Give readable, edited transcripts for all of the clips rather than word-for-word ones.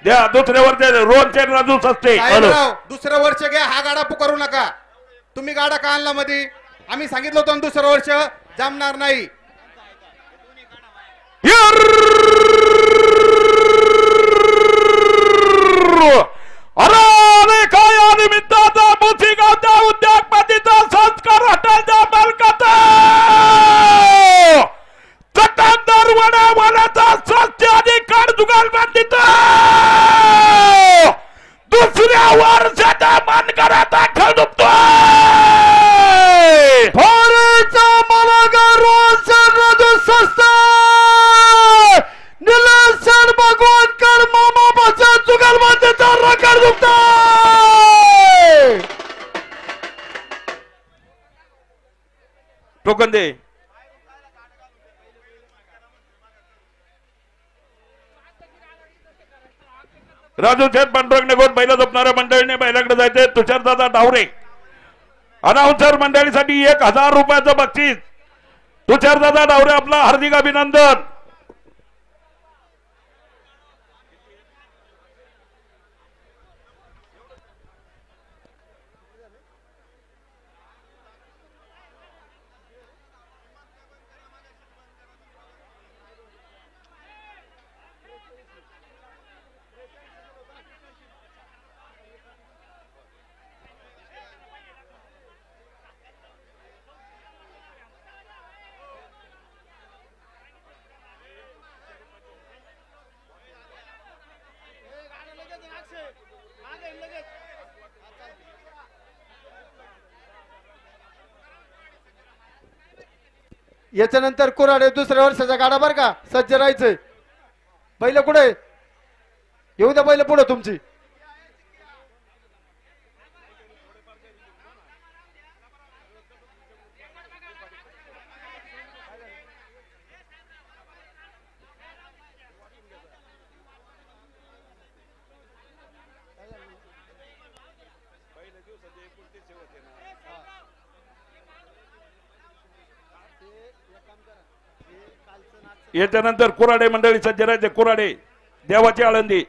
द्या दुसऱ्या वरचे रोहनचे राजू सस्ते. दुसरं वर्ष घ्या, हा गाडा पुकारू नका. तुम्ही गाडा का आणला मध्ये? आम्ही सांगितलं होतं दुसरं वर्ष जमणार नाही. अरे काय निमित्ताचा मुसिगावच्या उद्योगपतीचा संस्कार हॉटेलच्या मालकाचा चटकदार वड्यावाल्याचा स्वच्छ आणि काळजुगाल बांधित दुसऱ्या वर्षाचा मानकराचा खेळ दुखतोय. फारेचा मालगा रोहन राजू सस्ता निलेशन भगवानकर मामा बचा जुगाल बांधीचा रकार दुखतोय. टोकन दे. राजू शेठ पांडुरंग निघून बैल झोपणाऱ्या मंडळीने बैलाकडे जायचे. तुषारदादा डावरे अनाउन्सर मंडळीसाठी 1000 रुपयाचं बक्षीस. तुषारदादा डावरे आपला हार्दिक अभिनंदन. याच्यानंतर कुराडे दुसऱ्या वर्षाचा गाडा बर का, सज्ज राहायचंय. बैल कुठे येऊ द्या, बैल पुढे तुमची. याच्यानंतर कुराडे मंडळी सज्ज राहायचे. कुराडे देवाची आळंदी.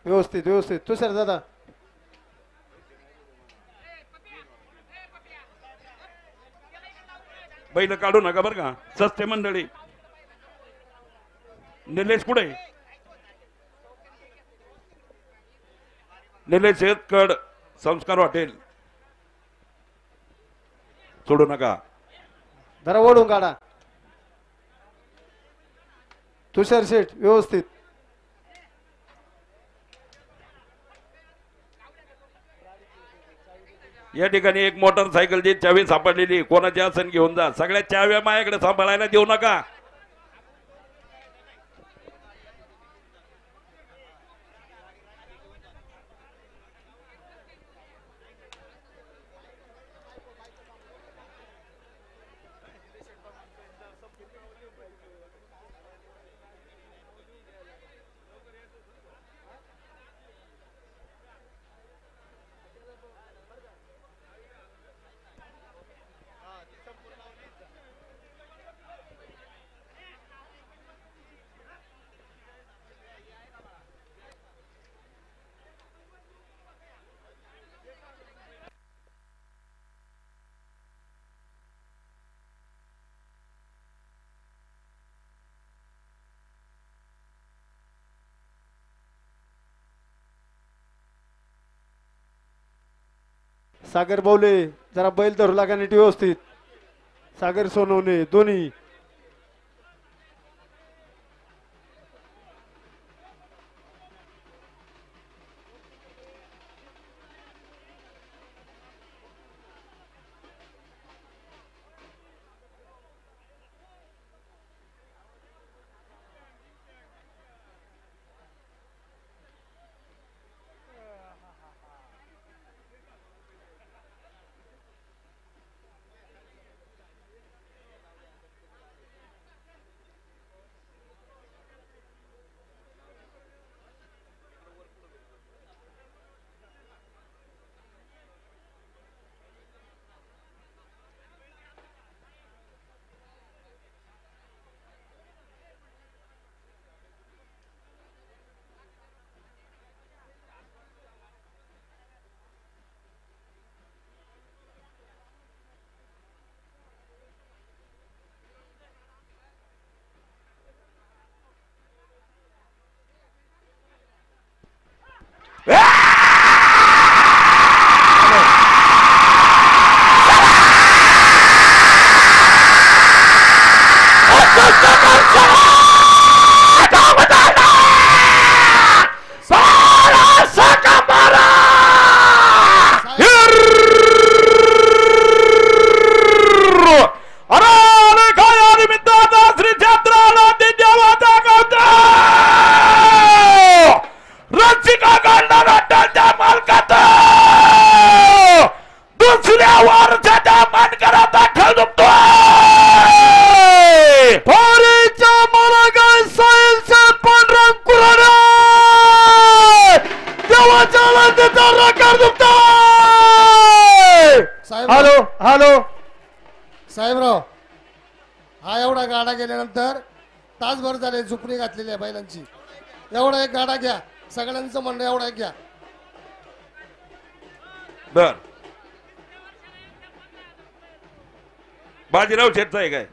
व्यवस्थित व्यवस्थित. तुषार दादा बैल काढू नका बरं का. सस्ते मंडळी. निलेश कुठे? निलेश शेतकड संस्कार हॉटेल सोडू नका. जरा ओढून काढा. तुषार शेठ व्यवस्थित. या ठिकाणी एक मोटरसायकलची चावी सापडलेली. कोणाची असन घेऊन जा. सगळ्या चाव्या माझ्याकडे सांभाळायला देऊ नका. सागर बवले जरा बैल धरू लागा नीट व्यवस्थित. सागर सोनवणे दोन्ही. हॅलो हॅलो साहेबराव, हा एवढा गाडा गेल्यानंतर तासभर झाले झुपडी घातलेली आहे बैलांची. एवढा एक गाडा घ्या, सगळ्यांचं म्हणणं एवढा एक घ्या. बर बाजीराव शेटचा आहे काय?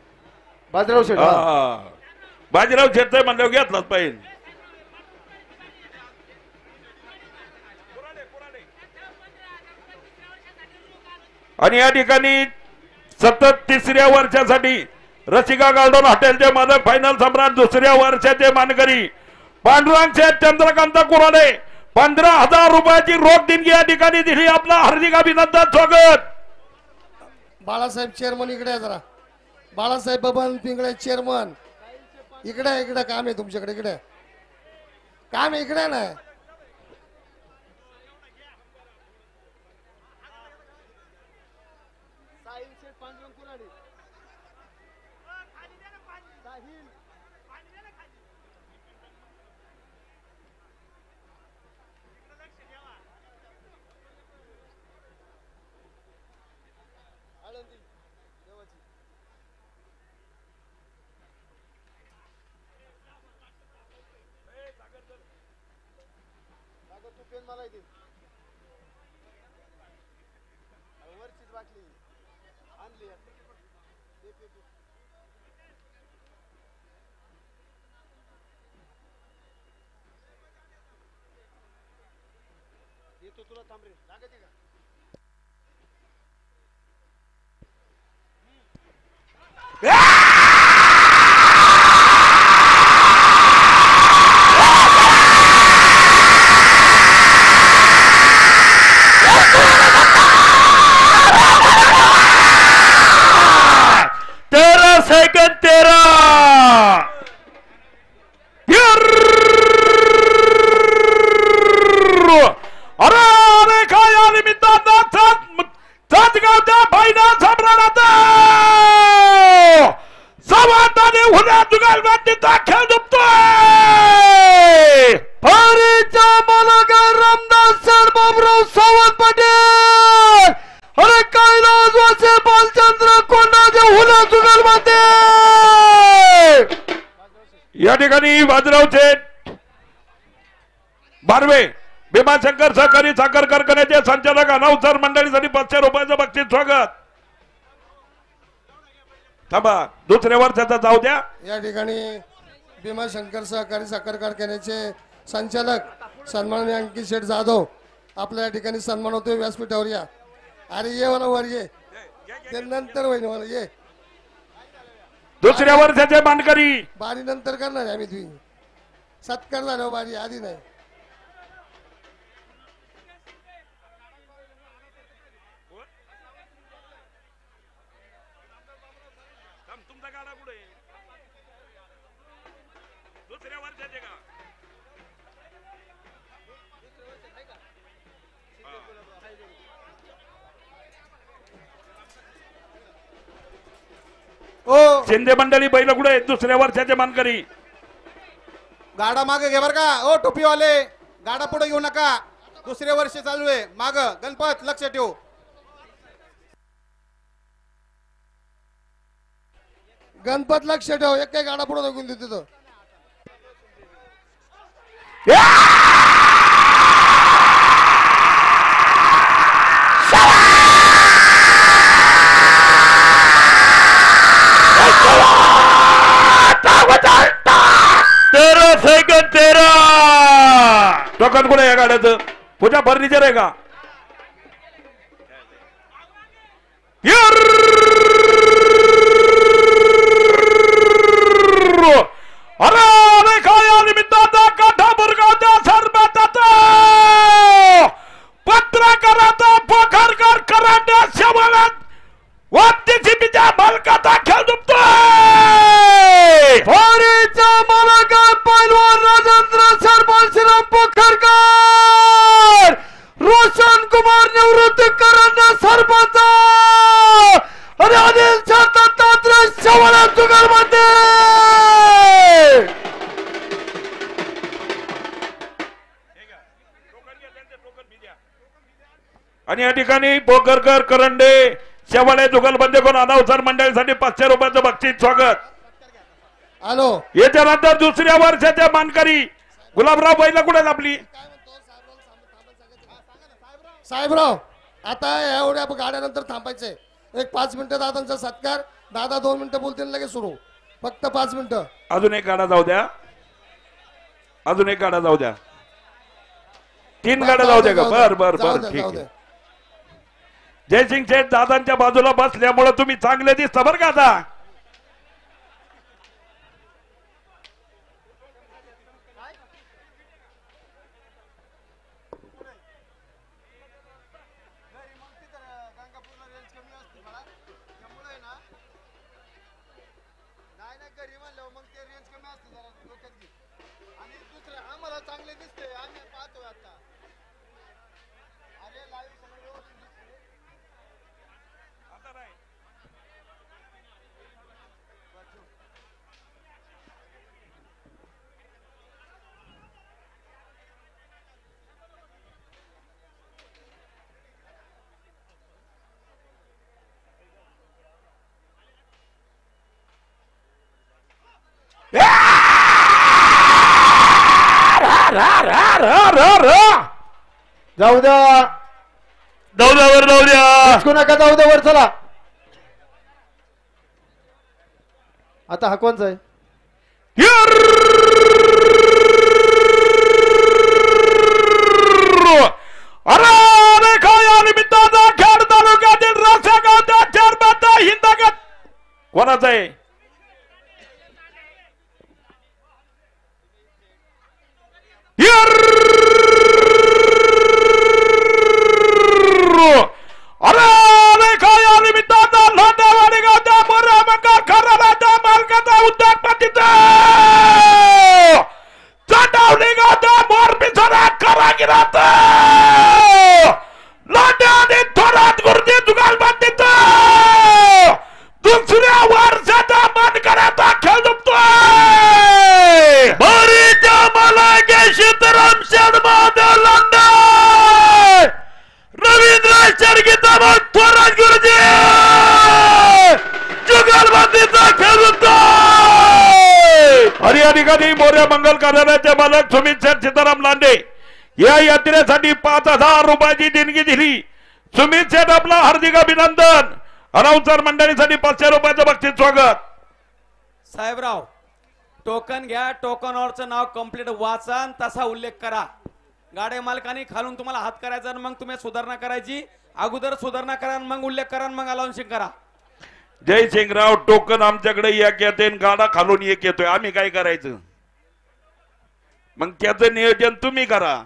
बाजीराव शेठ. हा. बाजीराव शेटचा म्हणल्यावर घेतलाच पाहिजे. आणि या ठिकाणी सतत तिसऱ्या वर्षासाठी रसिका गार्डन हॉटेलचे मालक फायनल सम्राट दुसऱ्या वर्षाचे मानकरी पांडुरंग शेठ चंद्रकांत कुराडे 15,000 रुपयाची रोख देणगी या ठिकाणी दिली. आपला हार्दिक अभिनंदन, स्वागत. बाळासाहेब चेअरमन इकडे आहे जरा. बाळासाहेब बबन पिंगळे चेअरमन इकडे. इकडे काम आहे तुमच्याकडे. इकडे काम आहे, इकडे ना. तुला थांब रे लागते का? सेकंड 13 अरे काय या निमित्तानं गावच्या फायनल सम्राटाचा समाधानी होण्या जुगालबाजीचा खेळ दुखतोय. फारीचा मालक रामदास सर बाबराव सावंत पाटील. अरे कैलास वासे बालचंद्र कोंडाचे होण्या जुगालबाजी. या ठिकाणी बाजीराव शेठ बारवे भीमाशंकर सहकारी साखर कारखान्याचे संचालक अनाउन्सर मंडळीसाठी 500 रुपयाचं बक्षीस, स्वागत. थांबा, दुसऱ्या वर्षाचा जाऊ द्या. या ठिकाणी भीमाशंकर सहकारी साखर कारखान्याचे संचालक सन्माननीय अंकित शेठ जाधव आपल्या या ठिकाणी सन्मान होतोय. व्यासपीठावर या. अरे ये मला वर ये ते नंतर होईल मला ये दुसऱ्या वर्षाचे मानकरी बारी नंतर करणार आहे आम्ही तुम्ही सत्कार झालो बारी आधी नाही तुमचा गाडा पुढे दुसऱ्या वर्षाचे का ओ शिंदे मंडळी बैल कुठे दुसऱ्या वर्षाचे मानकरी गाडा मागे घे बर का ओ टोपीवाले गाडा पुढे घेऊ नका दुसरे वर्ष चालू आहे माग गणपत लक्ष ठेव गणपत लक्ष ठेव एक काही गाडा पुढे नको देऊ तिथं तेरा सेकंड तेरा टोकन कुठे या गाड्याचं पूजा फर्निचर आहे का अरे अरे काय निमित्ताचा काठा बुरगावच्या सरबताचा पत्रकाराचा पोखरकर कराटे शवळत वाद्यची बिजा मालकाचा खेळ दुपतोय होरीचा मालक पैलवान राजेंद्र सरपंच श्रीराम पोखरकर रोशन कुमार निवृत्तीकरण सरपंच आणि अनिल दत्तात्रय शवळा जुगलबंदी आणि या ठिकाणी पोखरकर करंडे शेवाळे जुगलबंदी करून अनावसर मंडळीसाठी 500 रुपयाचं बक्षीस स्वागत आलो याच्यानंतर दुसऱ्या वर्षाच्या मानकरी गुलाबराव बैल कुठे आपली साहेबराव आता एवढ्या गाड्यानंतर थांबायचंय एक 5 मिनिटं दादांचा सत्कार दादा 2 मिनिटं बोलतील लगेच सुरू फक्त 5 मिनिटं अजून एक गाडा जाऊ द्या अजून एक गाडा जाऊ द्या 3 गाड्या जाऊ द्या का बर बर बर ठीक आहे जयसिंग शेठ दादांच्या बाजूला बसल्यामुळे तुम्ही चांगले दिसता बरं का आता चांगले दिसते आम्ही पाहतोय आता अरे लाईव्ह सगळं व्यवस्थित दिसते जाऊ द्या दौद्यावर जाऊ द्या हिसकू नका जाऊ द्या वर चला आता हा कोणचा आहे अरे अरे काय निमित्ताचा खेड तालुक्यातील रासागावच्या चेअरमॅनचा हिंदगत कोणाचा आहे अरे अरे काय निमित्ताचा नांदेवाडी गावच्या मोऱ्या मंगळ खराडाच्या मालकाचा उद्योगपतीचा चांडावली गावच्या मोरपिसरा कारागिरात लांड्याने थोरात गुरुजी जुगालबंदीचा दुसऱ्या वर्षाचा मानकऱ्याचा खेळ दुखतोय बरीच्या मला सीताराम शर्मा लांडा रवींद्र शर्गीता थोरात गुरुजी जुगालबंदीचा खेळ दुखतोय आणि या ठिकाणी मोऱ्या मंगल कार्यालयाचे मालक सुमित शेठ सीताराम लांडे या यात्रेसाठी 5,000 रुपयाची देणगी दिली सुमित शेठ आपला हार्दिक अभिनंदन अनाउन्सर मंडळीसाठी 500 रुपयाचं बक्षीस स्वागत साहेबराव टोकन घ्या टोकनवरचं नाव कंप्लीट वाचा तसा उल्लेख करा गाड्या मालकाने खालून तुम्हाला हात करायचा आणि मग तुम्ही सुधारणा करायची अगोदर सुधारणा करा आणि मग उल्लेख करा आणि मग अलाउन्सिंग करा. जय सिंगराव टोकन आमच्याकडे एक येते आणि गाडा खालून एक येतोय, आम्ही काय करायचं? मग त्याचं नियोजन तुम्ही करा.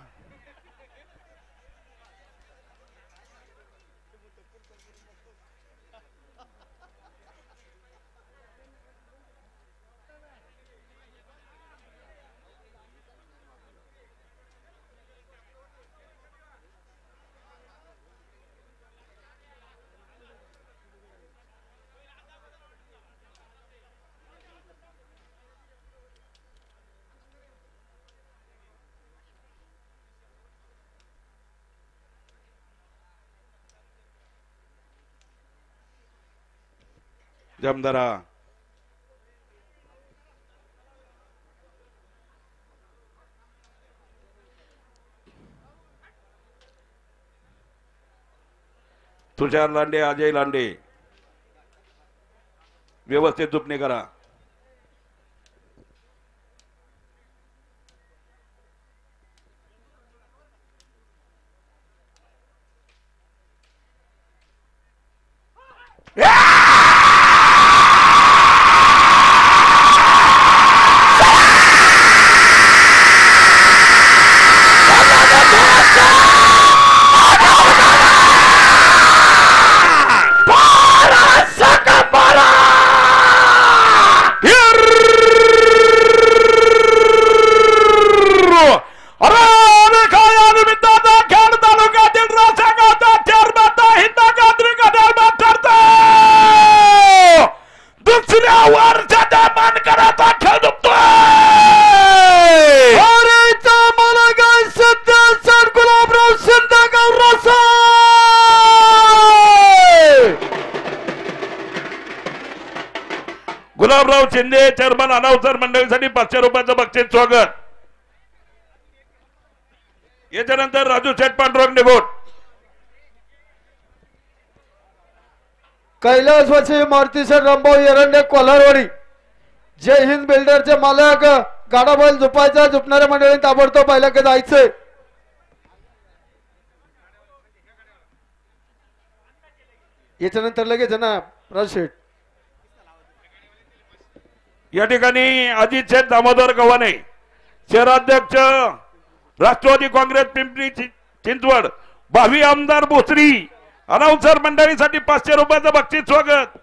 जमदारा तुषार लांडे, अजय लांडे व्यवस्थित झुपणे करा. गुलाबराव शिंदे चेअरमन अनाउन्सर मंडळीसाठी 500 रुपयाचं बक्षीस स्वागत. याच्यानंतर राजू शेठ पांडुरंग निगोट, कैलास वशी मारुतीसर रामभाऊ एरंडे कोल्हारवाडी. जय हिंद बिल्डरचे मालक गाडा बैल झुपायचा, झुपणाऱ्या मंडळी ताबडतोब बैलाकडे जायचंय. याच्यानंतर लगेच आहे ना राजशेठ. या ठिकाणी अजित शेठ दामोदर गव्हाणे शहराध्यक्ष राष्ट्रवादी काँग्रेस पिंपरी चिंचवड, भावी आमदार भोसरी अनाउन्सर मंडळीसाठी 500 रुपयाचं बक्षीस स्वागत.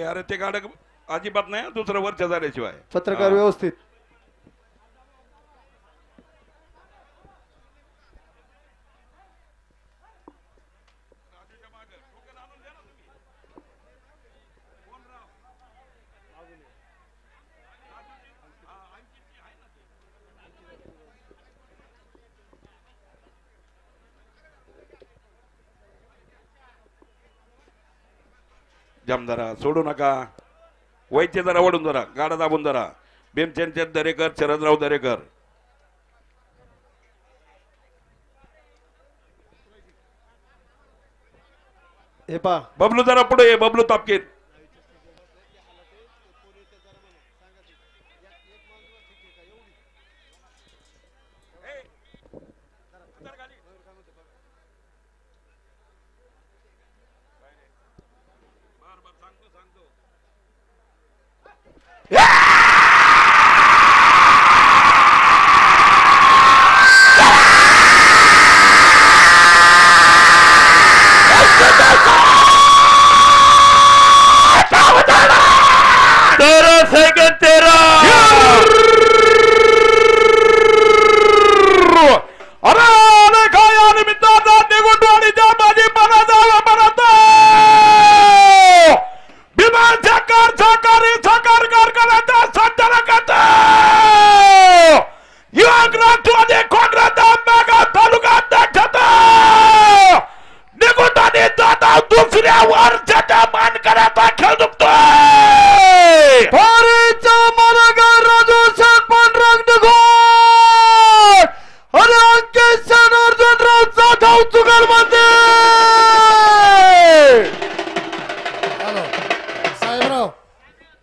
अरे ते गाडं अजिबात नाही, दुसरं वर्ष झाल्याशिवाय. पत्रकार व्यवस्थित. जमदारा सोडू नका, वैद्य जरा वडून जरा, गाडा दाबून जरा. भीमचंद दरेकर, शरदराव दरेकर, हे पा बबलू जरा पुढे ये, बबलू तापकीर.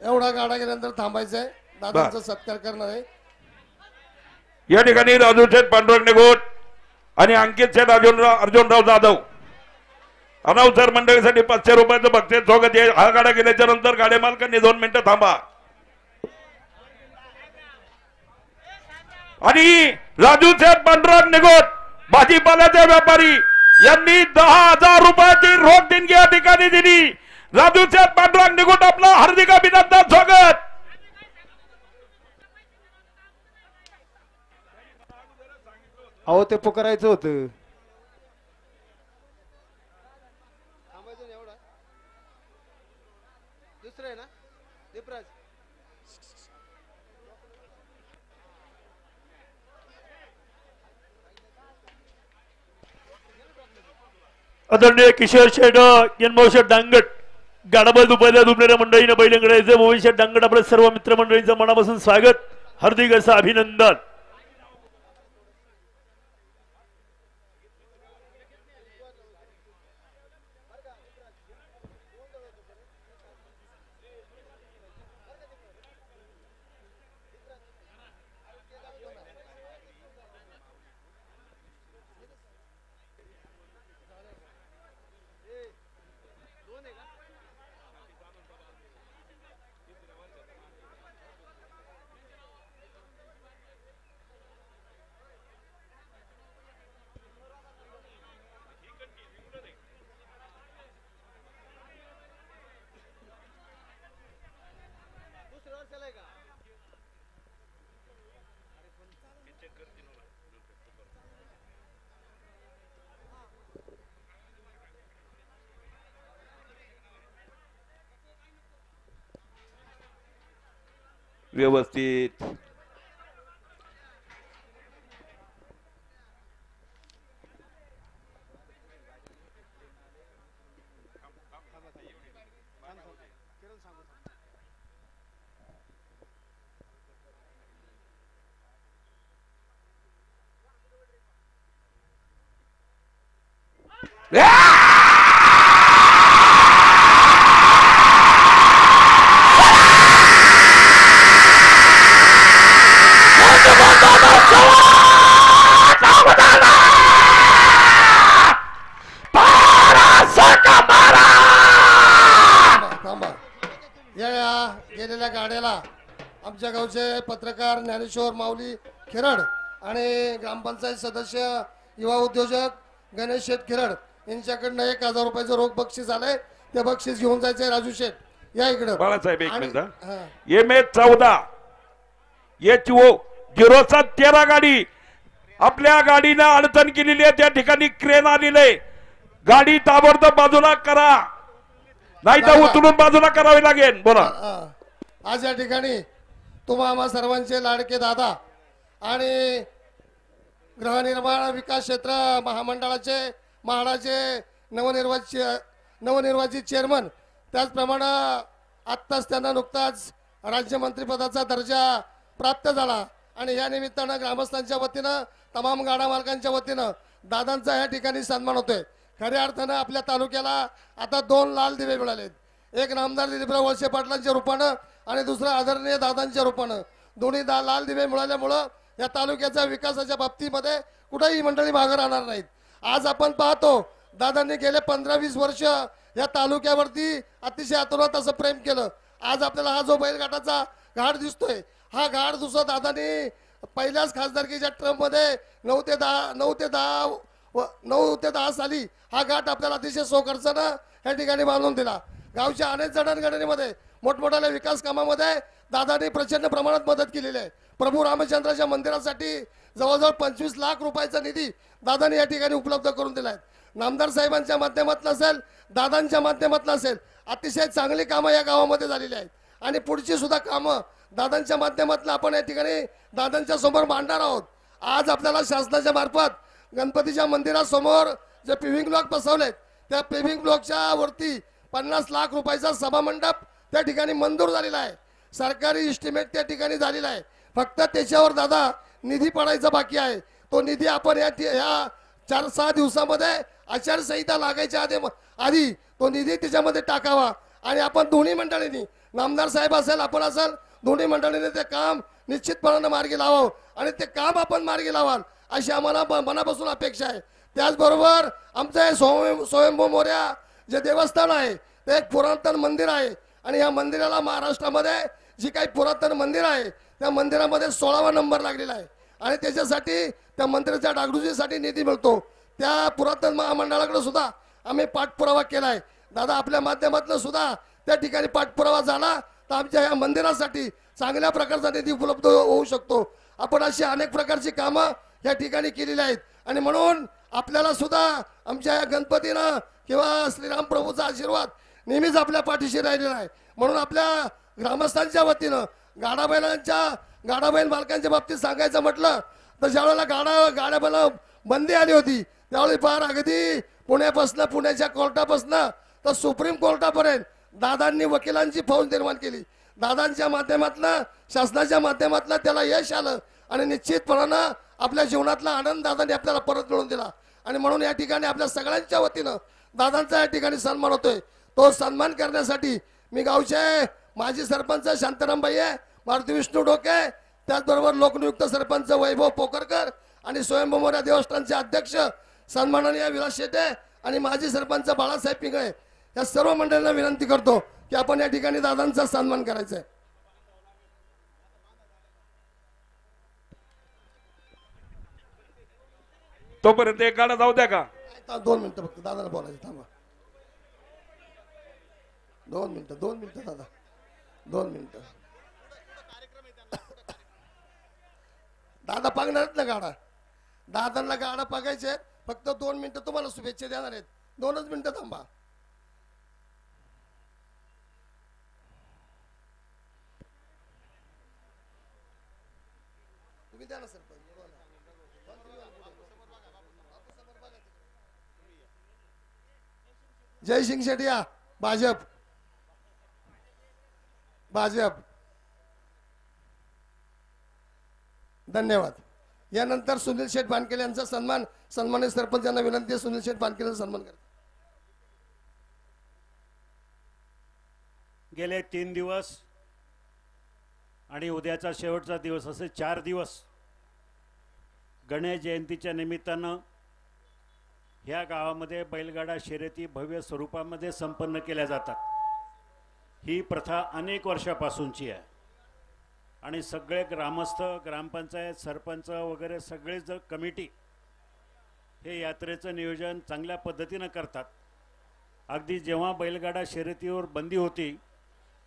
एवढा गाडा गेल्यानंतर थांबायचंय, दादांचा सत्कार करणार आहे. या ठिकाणी राजू शेठ पांडुरंग निगोट आणि अंकित शेठ अर्जुनराव जाधव अनाउन्सर मंडळीसाठी 500 रुपयाचं बक्षीस स्वागत आहे. हा गाडा गेल्याच्या नंतर गाडी मालकांनी 2 मिनिटं थांबा. आणि राजू शेठ पांडुरंग निगोट भाजीपाल्याचे व्यापारी यांनी 10,000 रुपयाची रोख देणगी या ठिकाणी दिली. राजू शेठ पांडुरंग निगोट आपलं हार्दिक अभिनंदन स्वागत. अहो ते पुकारायचं होतं. दुसरं आहे ना दीपराज. आदरणीय किशोर शेठ जन्मोत्सव शेठ डांगट गाडाबल दुपारल्या दुपऱ्या मंडळीनं बैलंगडायचं मोबाईल शेठ डांगट आपल्या सर्व मित्रमंडळींचं मनापासून स्वागत, हार्दिक असं अभिनंदन. व्यवस्थित गेलेल्या गाड्याला आमच्या गावचे पत्रकार ज्ञानेश्वर माऊली खेरड आणि ग्रामपंचायत सदस्य युवा उद्योजक गणेश शेठ खेरड यांच्याकडनं 1,000 रुपयाचं रोख बक्षीस आलंय. ते बक्षीस घेऊन जायचंय. राजू शेठ या इकडं. बाळासाहेब एक आणि- मिनिट. हा. MH14 HO0713 गाडी आपल्या गाडीनं अडचण केलेली आहे. त्या ठिकाणी क्रेन आलेली आहे. गाडी ताबडतोब बाजूला करा, नाही तर उचलून बाजूला करावी लागेल. बोला. आज या ठिकाणी तुम्हा आम्हा सर्वांचे लाडके दादा आणि गृहनिर्माण विकास क्षेत्र महामंडळाचे म्हाडाचे नवनिर्वाचित चेअरमन, त्याचप्रमाणे आत्ताच त्यांना नुकताच राज्यमंत्रीपदाचा दर्जा प्राप्त झाला आणि या निमित्तानं ग्रामस्थांच्या वतीनं तमाम गाडा मालकांच्या वतीनं दादांचा या ठिकाणी सन्मान होतोय. खऱ्या अर्थानं आपल्या तालुक्याला आता 2 लाल दिवे मिळालेत. एक नामदार दिलीपराव वळसे पाटलांच्या रूपानं आणि दुसरं आदरणीय दादांच्या रूपानं. दोन्ही लाल दिवे मिळाल्यामुळं या तालुक्याच्या विकासाच्या बाबतीमध्ये कुठेही मंडळी मागं राहणार नाहीत. आज आपण पाहतो दादांनी गेले 15-20 वर्ष या तालुक्यावरती अतिशय अतोनात असं प्रेम केलं. आज आपल्याला हा जो बैलगाठाचा घाट दिसतोय, हा घाट दुसरा दादांनी पहिल्याच खासदारकीच्या टर्ममध्ये 9 ते 10 साली हा घाट आपल्याला अतिशय सोखर्चानं या ठिकाणी बांधून दिला. गावच्या अनेक जडणघडणीमध्ये मोठमोठ्या विकास कामामध्ये दादांनी प्रचंड प्रमाणात मदत केलेली आहे. प्रभू रामचंद्राच्या मंदिरासाठी जवळजवळ 25 लाख रुपयाचा निधी दादांनी या ठिकाणी उपलब्ध करून दिला आहे. नामदार साहेबांच्या माध्यमातून असेल, दादांच्या माध्यमातून असेल, अतिशय चांगली कामं या गावामध्ये झालेली आहेत आणि पुढची सुद्धा कामं दादांच्या माध्यमातून आपण या ठिकाणी दादांच्या समोर मांडणार आहोत. आज आपल्याला शासनाच्या मार्फत गणपतीच्या मंदिरासमोर जे पेव्हिंग ब्लॉक बसवलेत, त्या पेव्हिंग ब्लॉकच्या वरती 50 लाख रुपयाचा सभामंडप त्या ठिकाणी मंजूर झालेला आहे. सरकारी इस्टिमेट त्या ठिकाणी झालेला आहे. फक्त त्याच्यावर दादा निधी पडायचा बाकी आहे. तो निधी आपण या 4-6 दिवसामध्ये आचारसंहिता लागायच्या आधी तो निधी त्याच्यामध्ये टाकावा आणि आपण दोन्ही मंडळींनी नामदार साहेब असेल, आपण असेल, दोन्ही मंडळीने ते काम निश्चितपणाने मार्गी लावावं आणि ते काम आपण मार्गी लावाल अशी आम्हाला मनापासून अपेक्षा आहे. त्याचबरोबर आमचं हे स्वयंभू मोर्या जे देवस्थान आहे ते एक पुरातन मंदिर आहे आणि या मंदिराला महाराष्ट्रामध्ये जी काही पुरातन मंदिर आहे त्या मंदिरामध्ये 16वा नंबर लागलेला आहे आणि त्याच्यासाठी त्या मंदिराच्या डागडुजीसाठी निधी मिळतो. त्या पुरातन महामंडळाकडे सुद्धा आम्ही पाठपुरावा केलाय. दादा आपल्या माध्यमातून सुद्धा त्या ठिकाणी पाठपुरावा झाला तर आमच्या या मंदिरासाठी चांगल्या प्रकारचा निधी उपलब्ध होऊ शकतो. आपण अशी अनेक प्रकारची कामं या ठिकाणी केलेली आहेत आणि म्हणून आपल्याला सुद्धा आमच्या या गणपतीनं किंवा श्रीराम प्रभूचा आशीर्वाद नेहमीच आपल्या पाठीशी राहिलेला आहे. म्हणून आपल्या ग्रामस्थांच्या वतीनं गाडाबैल मालकांच्या बाबतीत सांगायचं म्हटलं तर ज्यावेळेला गाड्याबैल बंदी आली होती त्यावेळी फार अगदी पुण्याच्या कोर्टापासनं तर सुप्रीम कोर्टापर्यंत दादांनी वकिलांची फौज निर्माण केली. दादांच्या माध्यमातनं शासनाच्या माध्यमातनं त्याला यश आलं आणि निश्चितपणानं आपल्या जीवनातला आनंद दादांनी आपल्याला परत मिळवून दिला आणि म्हणून या ठिकाणी आपल्या सगळ्यांच्या वतीनं दादांचा या ठिकाणी सन्मान होतोय. तो सन्मान करण्यासाठी मी गावचे माजी सरपंच शांतारामबाई आहे, मारुती विष्णू डोके, त्याचबरोबर लोकनियुक्त सरपंच वैभव पोकरकर आणि स्वयंभू मोर्या देवस्थानचे अध्यक्ष सन्माननीय विलास शेटे आणि माजी सरपंच बाळासाहेब पिंगळे या सर्व मंडळींना विनंती करतो की आपण या ठिकाणी दादांचा सन्मान करायचा आहे. तोपर्यंत एक गाणं जाऊ द्या का? 2 मिनिटं फक्त दादाला बोलायचं, थांबा 2 मिनिटं दादा 2 मिनिटं. दादा पागणार ना गाडा, दादांना गाडा पागायचे फक्त 2 मिनिटं तुम्हाला शुभेच्छा देणार आहेत. 2च मिनिटं थांबा. तुम्ही द्या ना सर. जय सिंग शेटिया, भाजप. धन्यवाद. यानंतर सुनील शेठ बानकेले यांचा सन्मानित सरपंच यांना विनंती आहे सुनील शेठ बानकेले सन्मान करा. गेले 3 दिवस आणि उद्याचा शेवटचा दिवस असे 4 दिवस गणेश जयंतीच्या निमित्तानं ह्या गावामध्ये बैलगाडा शर्यती भव्य स्वरूपामध्ये संपन्न केल्या जातात. ही प्रथा अनेक वर्षापासूनची आहे आणि सगळे ग्रामस्थ, ग्रामपंचायत, सरपंच वगैरे सगळे जर कमिटी हे यात्रेचं नियोजन चांगल्या पद्धतीनं करतात. अगदी जेव्हा बैलगाडा शर्यतीवर बंदी होती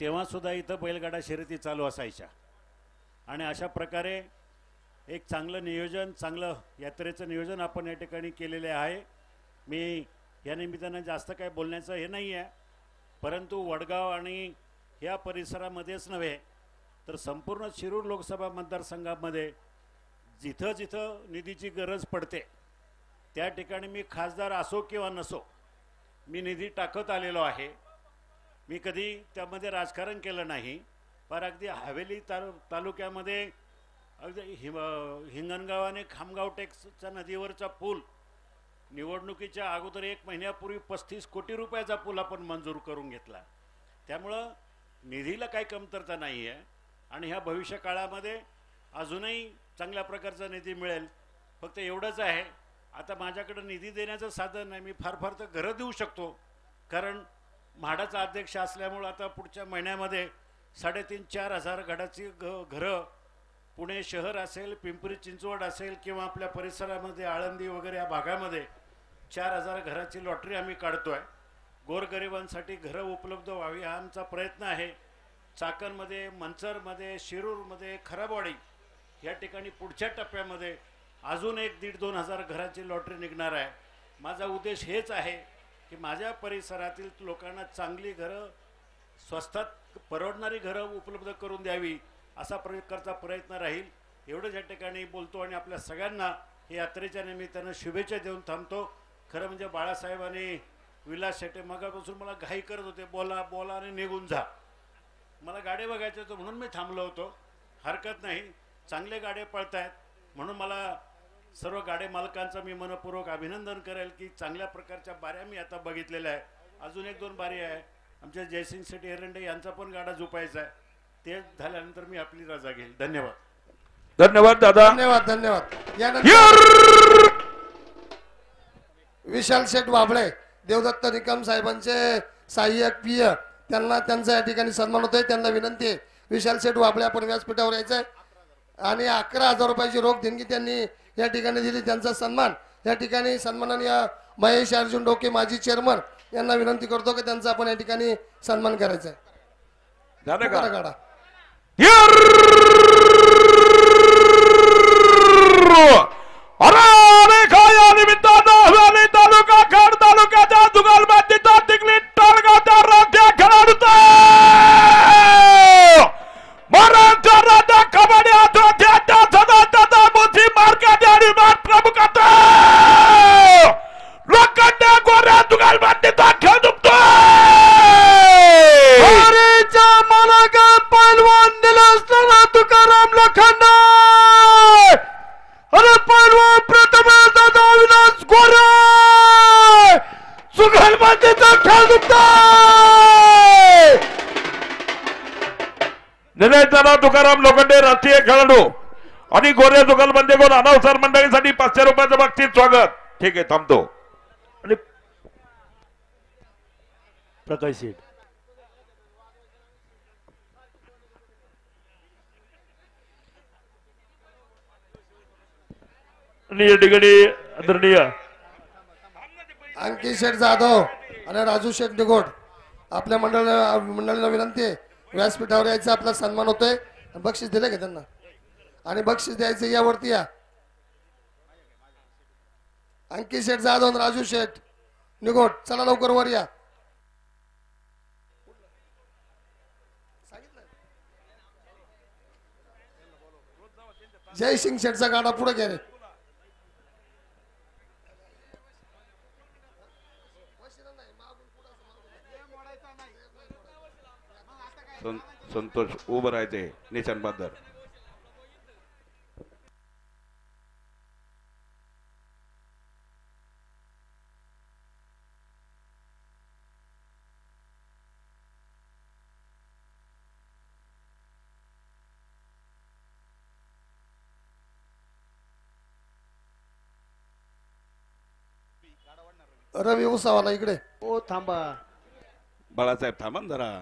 तेव्हासुद्धा इथं बैलगाडा शर्यती चालू असायच्या आणि अशा प्रकारे एक चांगलं नियोजन, चांगलं यात्रेचं नियोजन आपण या ठिकाणी केलेले आहे. मी या निमित्तानं जास्त काय बोलण्याचं हे नाही आहे, परंतु वडगाव आणि ह्या परिसरामध्येच नव्हे तर संपूर्ण शिरूर लोकसभा मतदारसंघामध्ये जिथं जिथं निधीची गरज पडते त्या ठिकाणी मी खासदार असो किंवा नसो मी निधी टाकत आलेलो आहे. मी कधी त्यामध्ये राजकारण केलं नाही, पण अगदी हवेली तालुक्यामध्ये अगदी हिंगणगाव आणि खामगाव टेक्सच्या नदीवरचा पूल निवडणुकीच्या अगोदर 1 महिन्यापूर्वी 35 कोटी रुपयाचा पूल आपण मंजूर करून घेतला. त्यामुळं निधीला काही कमतरता नाही आहे आणि ह्या भविष्य काळामध्ये अजूनही चांगल्या प्रकारचा निधी मिळेल. फक्त एवढंच आहे, आता माझ्याकडं निधी देण्याचं साधन नाही. मी फार तर घरं देऊ शकतो, कारण म्हाडाचा अध्यक्ष असल्यामुळं आता पुढच्या महिन्यामध्ये 3,500-4 हजार घराची घरं पुणे शहर असेल, पिंपरी चिंचवड असेल किंवा आपल्या परिसरामध्ये आळंदी वगैरे या भागामध्ये 4,000 घराची लॉटरी आम्ही काढतोय. गोरगरिबांसाठी घरं उपलब्ध व्हावी हा आमचा प्रयत्न आहे. चाकणमध्ये, मंचरमध्ये, शिरूरमध्ये, खराबवाडी या ठिकाणी पुढच्या टप्प्यामध्ये अजून 1,500-2 हजार घराची लॉटरी निघणार आहे. माझा उद्देश हेच आहे की माझ्या परिसरातील लोकांना चांगली घरं, स्वस्तात परवडणारी घरं उपलब्ध करून द्यावी असा प्रकारचा प्रयत्न राहील. एवढंच या ठिकाणी बोलतो आणि आपल्या सगळ्यांना हे यात्रेच्या निमित्तानं शुभेच्छा देऊन थांबतो. खरं म्हणजे बाळासाहेब आणि विलास शेटे मगापासून मला घाई करत होते, बोला बोला आणि निघून जा. मला गाडे बघायचे होते म्हणून मी थांबलो होतो. हरकत नाही, चांगले गाडे पळत आहेत म्हणून मला सर्व गाडे मालकांचं मी मनपूर्वक अभिनंदन करेल की चांगल्या प्रकारच्या बाऱ्या मी आता बघितलेल्या आहे. अजून 1-2 बारी आहे आमच्या जयसिंग शेट्टी एरंडे यांचा पण गाडा झोपायचा आहे. ते झाल्यानंतर मी आपली रजा घेईल. धन्यवाद. धन्यवाद दादा. धन्यवाद धन्यवाद. यानंतर विशाल शेठ वाबळे देवदत्त निकम साहेबांचे सहाय्यक प्रिय त्यांना त्यांचा या ठिकाणी सन्मान होतोय. त्यांना विनंती आहे विशाल शेठ वाबळे आपण व्यासपीठावर यायचंय आणि 11,000 रुपयाची रोख देणगी त्यांनी या ठिकाणी दिली. त्यांचा सन्मान या ठिकाणी सन्माननीय महेश अर्जुन डोके माजी चेअरमन यांना विनंती करतो की त्यांचा आपण या ठिकाणी सन्मान करायचा आहे. झालं का? गाडा अरे काय या निमित्तानं हवेली तालुका खेड तालुक्याच्या जुगलबंदीचा तिकली टाळगावच्या राजा खेळाडूचा महाराष्ट्र राजा कबड्डी आठवड्याच्या सदाचा मोठी मार्गाची आणि माठ प्रमुखाचा लोखंडे गोऱ्या जुगलबंदीचा खेळ दुखतोय. हरीच्या मालका पैलवान दिला असताना तुकाराम लोखंडे अरे पैलवान प्रथमेश दादा अविनाश गोरे जुगलबंदीचा खेळ दुखतोय. निलेश दादा तुकाराम लोखंडे राष्ट्रीय खेळाडू आणि गोरे जुगलबंदी कोण अनावसर मंडळीसाठी 500 रुपयाचं बक्षीस स्वागत. ठीक आहे थांबतो. आणि प्रकाश शेठ आणि या ठिकाणी आदरणीय अंकित शेठ जाधव आणि राजू शेठ निगोड आपल्या मंडळीला विनंती आहे व्यासपीठावर यायचं. आपला सन्मान होतोय. बक्षीस दिले का त्यांना आणि बक्षीस द्यायचं यावरती या. अंकित शेठ जाधव आणि राजू शेठ निगोड चला लवकर वर या. जय सिंग शेठचा गाडा पुढे घ्या रे. संतोष उभं राहते निशान बादर. रवी उसावाला इकडे. ओ थांबा बाळासाहेब थांबा ना जरा.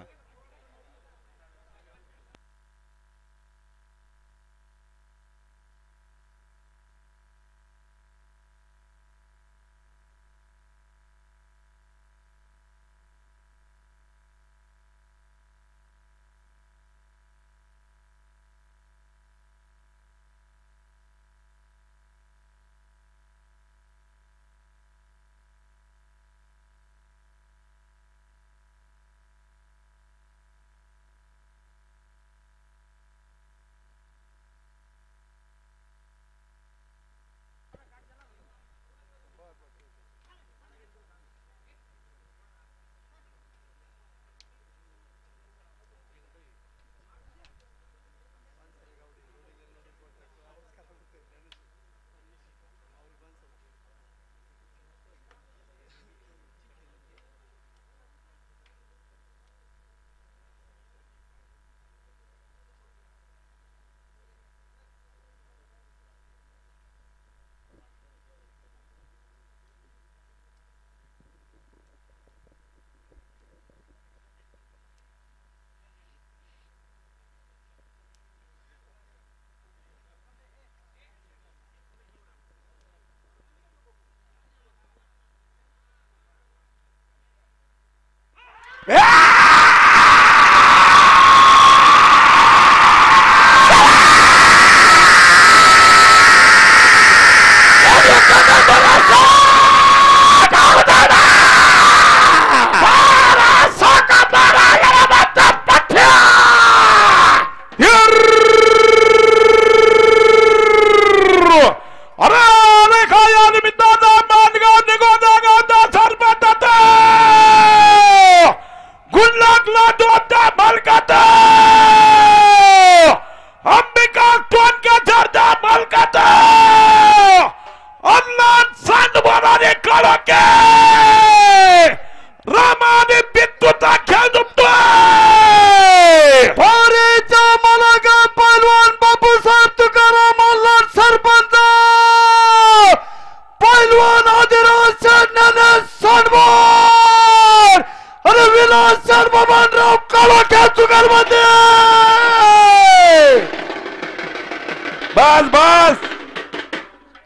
बस बस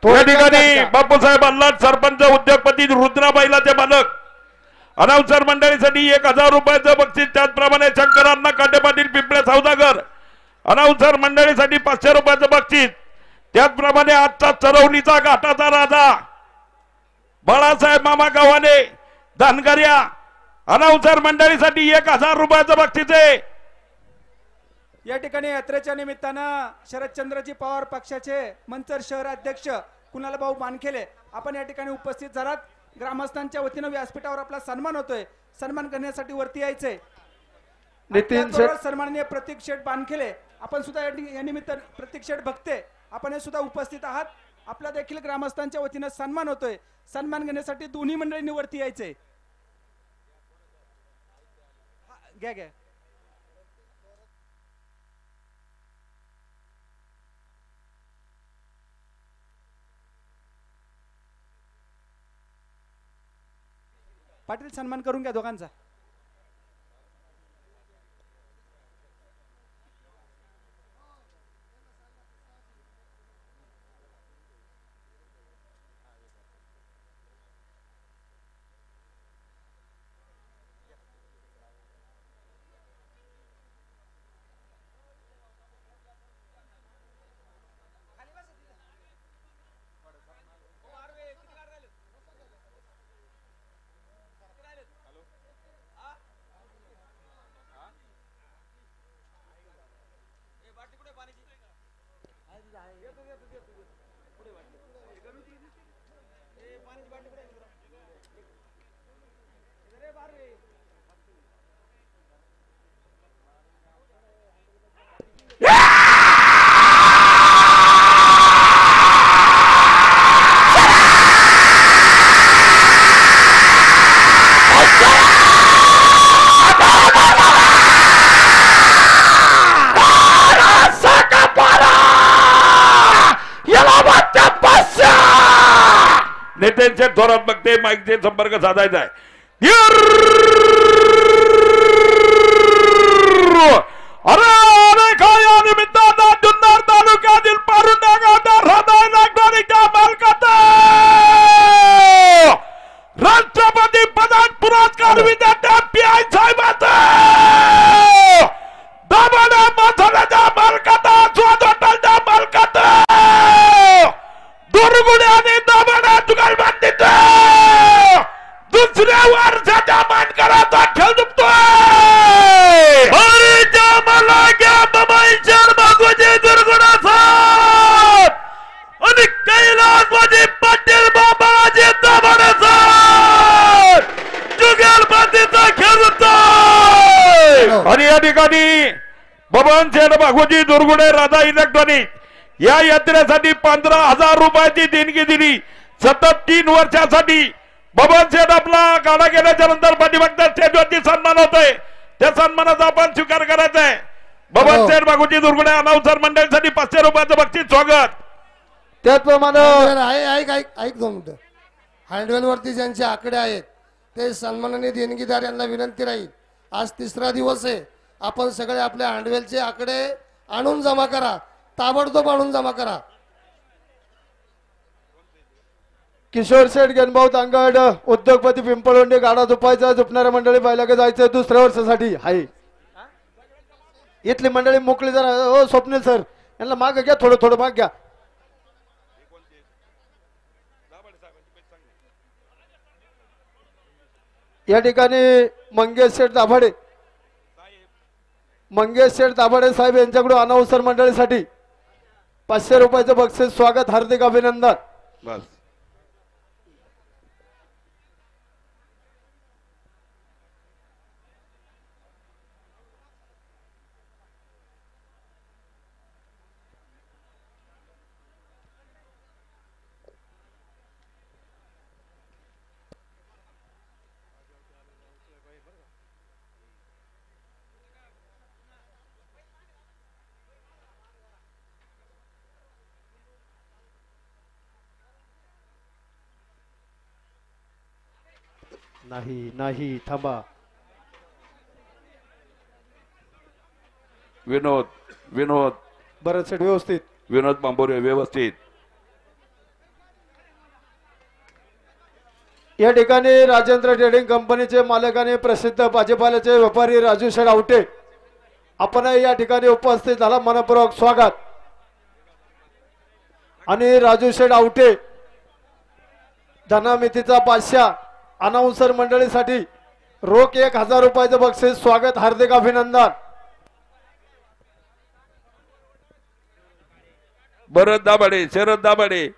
थोडं या ठिकाणी जास्त. बापूसाहेब अल्लाट सरपंच उद्योगपती रुद्रा बैलाचे मालक अनाउन्सर मंडळीसाठी 1000 रुपयाचं बक्षीस. त्याचप्रमाणे शंकरांना काटे पाटील पिंपळे सौदागर अनाउन्सर मंडळीसाठी 500 रुपयाचं बक्षीस. त्याचप्रमाणे आजचा चरवलीचा घाटाचा राजा बाळासाहेब मामा गावाने धानगऱ्या अनाउन्सर मंडळीसाठी 1000 रुपयाचं बक्षीस आहे. या ठिकाणी यात्रेच्या निमित्तानं शरदचंद्रजी पवार पक्षाचे मंचर शहर अध्यक्ष कुणाल भाऊ मानखेले आपण या ठिकाणी उपस्थित झालात. ग्रामस्थांच्या वतीनं व्यासपीठावर आपला सन्मान होतोय. सन्मान करण्यासाठी वरती यायचंय. नितीन त्याचबरोबर सन्माननीय प्रतीक शेठ बानखेले आपण सुद्धा या निमित्त प्रतीक शेठ भक्ते आपण हे सुद्धा उपस्थित आहात. आपला देखील ग्रामस्थांच्या वतीनं सन्मान होतोय. सन्मान घेण्यासाठी दोन्ही मंडळींनी वरती यायचंय. घ्या घ्या. पाटील सन्मान करून घ्या दोघांचा. नेत्यांचे थोरात बघते माईकचे संपर्क साधायचा आहे. अरे अरे काय या निमित्तानं जुन्नर तालुक्यातील पारुंड्या गावच्या हृदय नागरिकच्या मालकाचा राष्ट्रपती पदक पुरस्कार विजेत्या पी.आय. साहेबाचा दाभाडे मसाल्याच्या मालकाचा स्वाद हॉटेलच्या मालकाचा दुर्गुणे आणि दाभाडे जुगारबंदीचा दुसऱ्या वर्षाच्या मानकराचा खेळ दुखतोय. आणि कैलासवाजी पाटील बाबाजी दाभाडे जुगारबंदीचा खेळ दुखतोय. आणि या ठिकाणी बबन शेठ भागवजी दुर्गुणे राधा इलेक्ट्रॉनिक या यात्रेसाठी 15,000 रुपयाची देणगी दिली. सतत 3 वर्षासाठी बबन शेठ आपला गाडा गेल्याच्या नंतर पाठीमागच्या स्टेजवरती सन्मान होतोय. त्या सन्मानाचा आपण स्वीकार करायचा आहे. बबन शेठ बागुजी दुर्गुणे अनाउन्सर मंडळीसाठी 500 रुपयाचं बक्षीस स्वागत. त्याचप्रमाणे ऐक 2 मिनिटं. हँडवेल वरती ज्यांचे आकडे आहेत ते सन्माननीय देणगीदार यांना विनंती राहील. आज 3रा दिवस आहे. आपण सगळे आपल्या हँडवेलचे आकडे आणून जमा करा. ताबडतोब आणून जमा करा. किशोर शेठ गणभाऊ तांगड उद्योगपती पिंपळवंडी गाडा झुपायचा झुपणाऱ्या मंडळी बैलागे जायचं दुसऱ्या वर्षासाठी आहे. इथली मंडळी मोकळी जरा. हो स्वप्नील सर यांना माग घ्या. थोडं थोडं माग घ्या. या ठिकाणी मंगेश शेठ दाभाडे साहेब यांच्याकडून अनाउन्सर मंडळीसाठी 500 रुपयाचं बक्षीस स्वागत. हार्दिक अभिनंदन. बस नाही नाही थांबा. विनोद बरं सेट व्यवस्थित. विनोद बांबोरे व्यवस्थित. या ठिकाणी राजेंद्र ट्रेडिंग कंपनीचे मालक आणि प्रसिद्ध भाजीपाल्याचे व्यापारी राजू शेठ आवटे आपण या ठिकाणी उपस्थित झाला, मनपूर्वक स्वागत. आणि राजू शेठ आवटे धनामितीचा बादशाह अनाउन्सर मंडळीसाठी रोख 1000 रुपयाचं बक्षीस. स्वागत, हार्दिक अभिनंदन. भरत दाभाडे, शरद दाभाडे.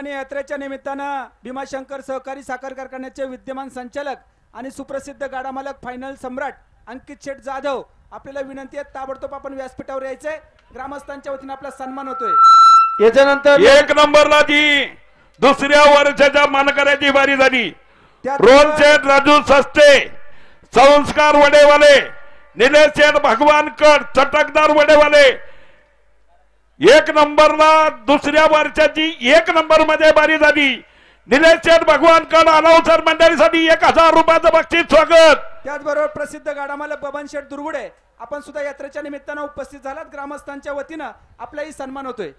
यात्रेच्या निमित्तानं भीमाशंकर सहकारी साखर कारखान्याचे विद्यमान संचालक आणि सुप्रसिद्ध गाडा मालक फायनल सम्राट अंकित शेठ जाधव आपल्याला विनंती आहे, ताबडतोब आपण व्यासपीठावर यायचंय. ग्रामस्थांच्या वतीने आपला सन्मान होतोय. याच्यानंतर 1 नंबरला जी दुसऱ्या वर्षाच्या मानकऱ्याची बारी झाली. रोहन शेठ राजू सस्ते, संस्कार वडेवाले, निलेश शेठ भगवानकर, चटकदार वडेवाले. 1 नंबरला दुसऱ्या वर्षाची 1 नंबर मध्ये बारी झाली. निलेश शेठ भगवानकर अनाउन्सर मंडळीसाठी 1000 रुपयाचं बक्षीस. स्वागत. त्याचबरोबर प्रसिद्ध गाडा मालक बबन शेठ दुर्गुडे आपण सुद्धा यात्रेच्या निमित्तानं उपस्थित झालात. ग्रामस्थांच्या वतीनं आपलाही सन्मान होतोय.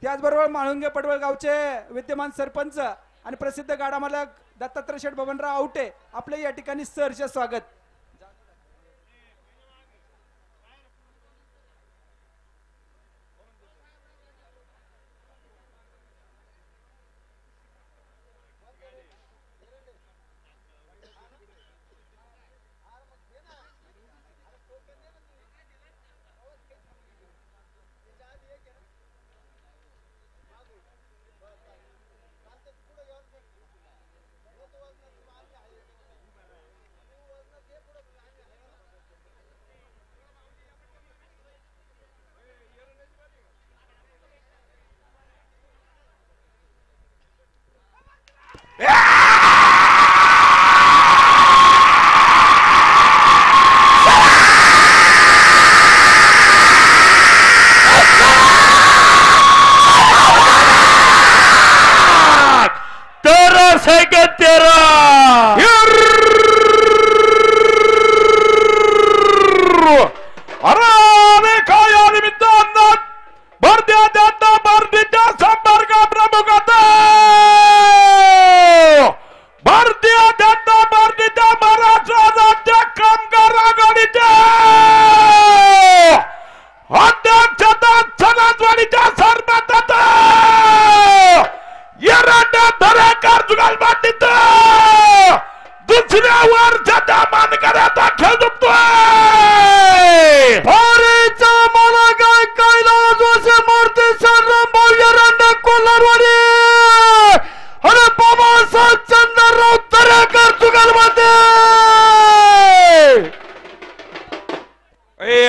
त्याचबरोबर माळुंगे पडवळ गावचे विद्यमान सरपंच आणि प्रसिद्ध गाडा मालक दत्तात्रय शेठ बबनराव आवटे आपले या ठिकाणी सहर्ष स्वागत.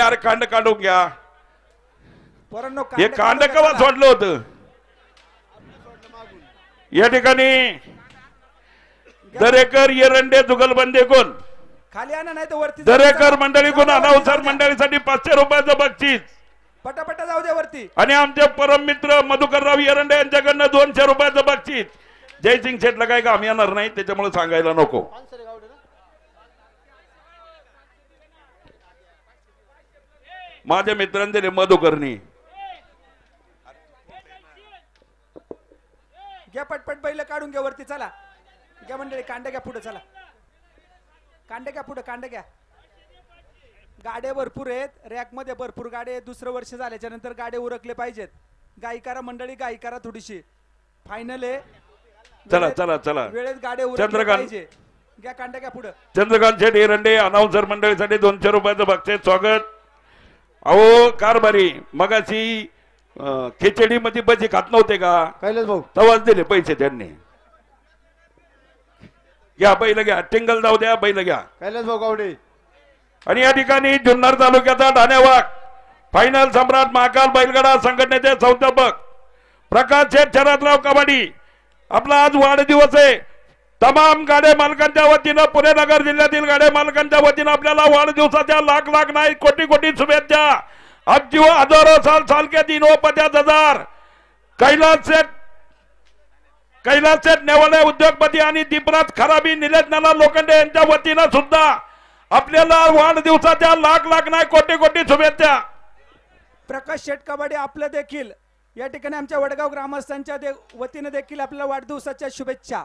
अरे कांड काढून घ्या. पोरांनो, हे कांड कवा सोडलं होतं. या ठिकाणी दरेकर एरंडे जुगलबंदी कोण खाली आणा, नाही तर वरती दरेकर मंडळी कोण अनाउन्सर मंडळीसाठी 500 रुपयाचं बक्षीस पटापटा जाऊ द्या वरती. आणि आमचे परम मित्र मधुकरराव एरंडे यांच्याकडनं 200 रुपयाचं बक्षीस. जयसिंग शेटला काही काम येणार नाही त्याच्यामुळे सांगायला नको. माझ्या मित्रांनी दिले मधुकरनी. घ्या पटपट बैल काढून घ्या वरती. चला घ्या मंडळी, कांडे घ्या पुढे. चला कांडे घ्या पुढे, कांडे घ्या. गाड्या भरपूर आहेत, रॅक मध्ये भरपूर गाड्या आहेत. दुसरं वर्ष झाल्याच्या नंतर गाड्या उरकले पाहिजेत. गायकारा मंडळी, गायकारा थोडीशी. फायनल आहे. चला चला चला. वेळेत गाड्या उरकले चंद्रकांत पाहिजे. घ्या कांडे घ्या पुढे. चंद्रकांत शेट एरंडे अनाउन्सर मंडळीसाठी 200 रुपयाचं बक्षीस. स्वागत. अहो कारभारी मगाशी खिचडी मध्ये भजी खात नव्हते का? कैलास भाऊ तवाच दिले पैसे त्यांनी. घ्या बैल घ्या. टिंगल जाऊ द्या, बैल घ्या. कैलास भाऊ गावडे. आणि या ठिकाणी जुन्नर तालुक्याचा ठाणेवाग फायनल सम्राट महाकाल बैलगाडा संघटनेचे संस्थापक प्रकाश शेठ शरदराव कबाडी. आपला आज वाढदिवस आहे. तमाम गाड्या मालकांच्या वतीनं, पुणे नगर जिल्ह्यातील गाड्या मालकांच्या वतीनं आपल्याला वाढदिवसाच्या लाख लाख नाही कोटी कोटी शुभेच्छा. अब जीव हजारों साल के दिनों 50,000. कैलास शेठ नेवाळे उद्योगपती आणि दीपराज खराबी, निलेश नाना लोखंडे यांच्या वतीनं सुद्धा आपल्याला वाढदिवसाच्या लाख लाख नाही कोटी कोटी शुभेच्छा. प्रकाश शेट कबाडे आपलं देखील या ठिकाणी आमच्या वडगाव ग्रामस्थांच्या वतीने देखील आपल्याला वाढदिवसाच्या शुभेच्छा.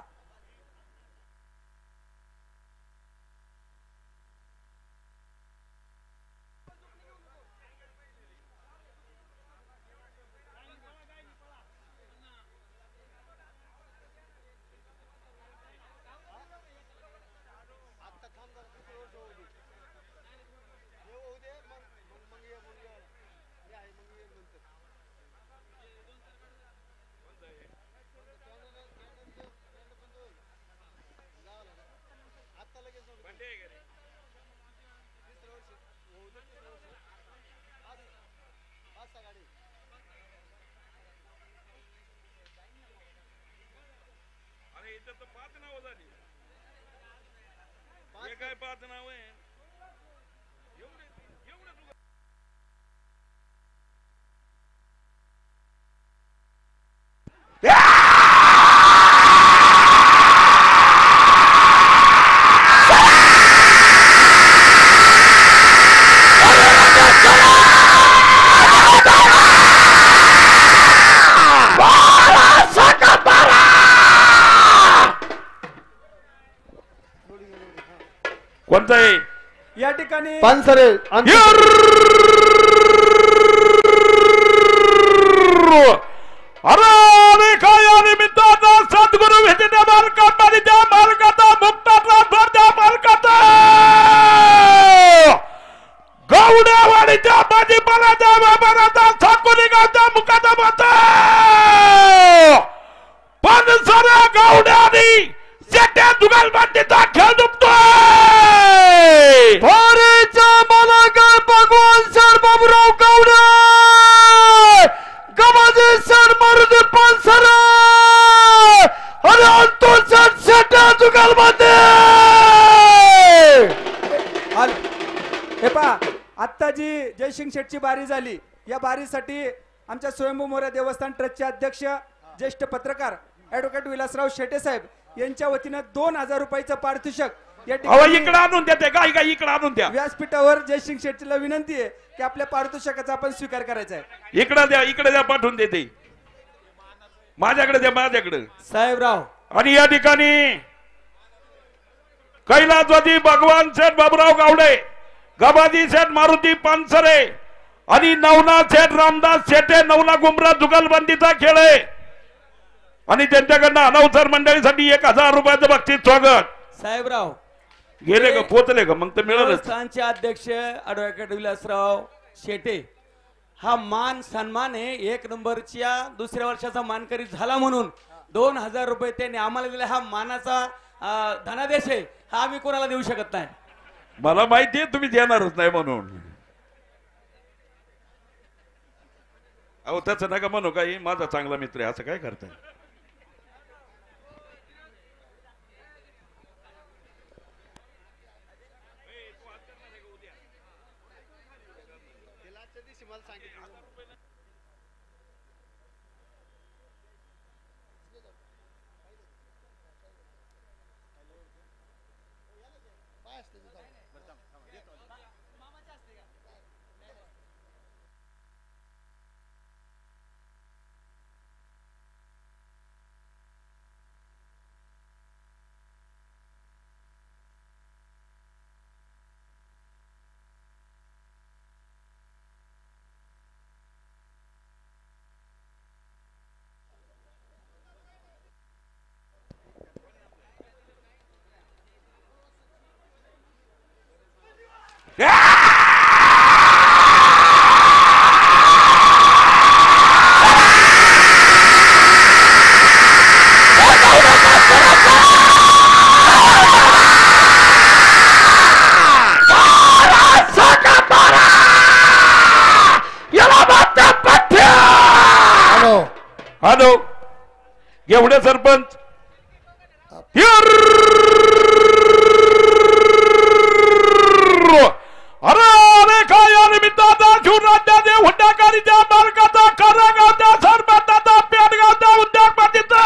कोणतं आहे या ठिकाणी? पानसरे. अरे काय निमित्ताचा सद्गुरु भेटीच्या मालकाचा मुक्तातला स्वर्धा मालकाचा गौड्यावाडीच्या भाजीपाल्याच्या व्यापाराचा साकोली गावच्या मुखाचा माता पण साऱ्या गौड्यानी शेट्या जुगलबंदीचा खेळ दुखतोय. भगवान सर बाबूराव गावडे, गमाजी सर मारुती पानसरे आणि अंतुल सर शेट्या जुगलबंदी. हे पहा, आता जी जयसिंग शेटची बारी झाली, या बारीसाठी आमच्या स्वयंभू मोरया देवस्थान ट्रस्टचे अध्यक्ष ज्येष्ठ पत्रकार ऍडव्होकेट विलासराव शेटे साहेब यांच्या वतीनं 2000 रुपयाचं पारितोषिक या ठिकाणी इकडे आणून देते काय काय इकडे आणून द्या. व्यासपीठावर जयसिंग शेट्टीला विनंती आहे की आपल्या पारितोषिकाचा आपण स्वीकार करायचा आहे. इकडे द्या पाठवून देते. माझ्याकडे द्या, माझ्याकडे साहेबराव. आणि या ठिकाणी कैलासवादी भगवान शेठ बाबूराव गावडे, गबाजी शेठ मारुती पानसरे आणि नवनाथ शेठ रामदास शेटे, नवला गुमरा जुगलबंदीचा खेळ आहे आणि त्यांच्याकडनं अनाउन्सर मंडळीसाठी 1000 रुपयाचं बक्षीस. स्वागत. साहेबराव गेले का, पोचले का? मग तर मिळालंच. देवस्थानचे अध्यक्ष ऍडव्होकेट विलासराव शेटे, हा मान सन्मान आहे. 1 नंबरच्या दुसऱ्या वर्षाचा मानकरी झाला म्हणून 2000 रुपये त्यांनी आम्हाला दिले. हा मानाचा धनादेश आहे, हा आम्ही कोणाला देऊ शकत नाही. मला माहिती आहे तुम्ही देणारच नाही म्हणून. अहो त्याचं नका म्हणू काही, माझा चांगला मित्र आहे, असं काय करताय? हॅलो, एवढे सरपंच अरे अरे काय या निमित्ताचा शिवराज्याच्या हुंडाकारीच्या मालकाचा खरगावच्या सरपंचाचा पेडगावच्या उद्योगपतीचा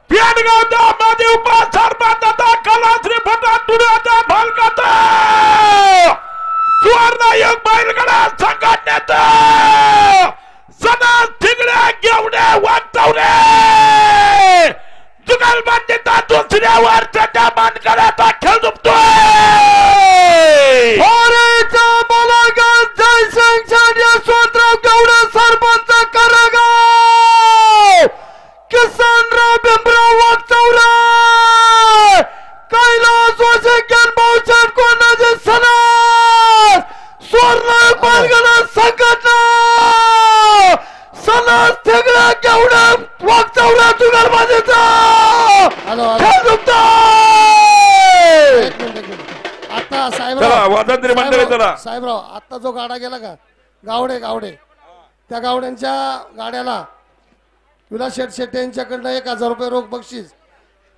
पेडगावच्या माजी उपसरपंचाचा कलाश्री फटा तुड्याच्या मालकाचा सुवर्णयुग बैलगाडा संघटनेचा सदा ठिगड्या घेवडे वाटवले जुगलबंदीचा दुसऱ्या वर्षाच्या मानकऱ्याचा खेळ झुकतोय. जयसिंग यशवंतराव गौडे सरपंच करगाव, किसनराव भीमराव वागचौरे, कैलास वसे ज्ञानभाऊ कोणाचे सणास सुवर्ण बैलगाडा संघटना सणास ठिगड्या घेवडे वागचौरे जुगलबंदीचा आता साहेबराव आता जो गाडा गेला का गावडे त्या गावड्यांच्या गाड्याला विलास शेठ शेट्टे यांच्याकडनं 1000 रुपये रोख बक्षीस.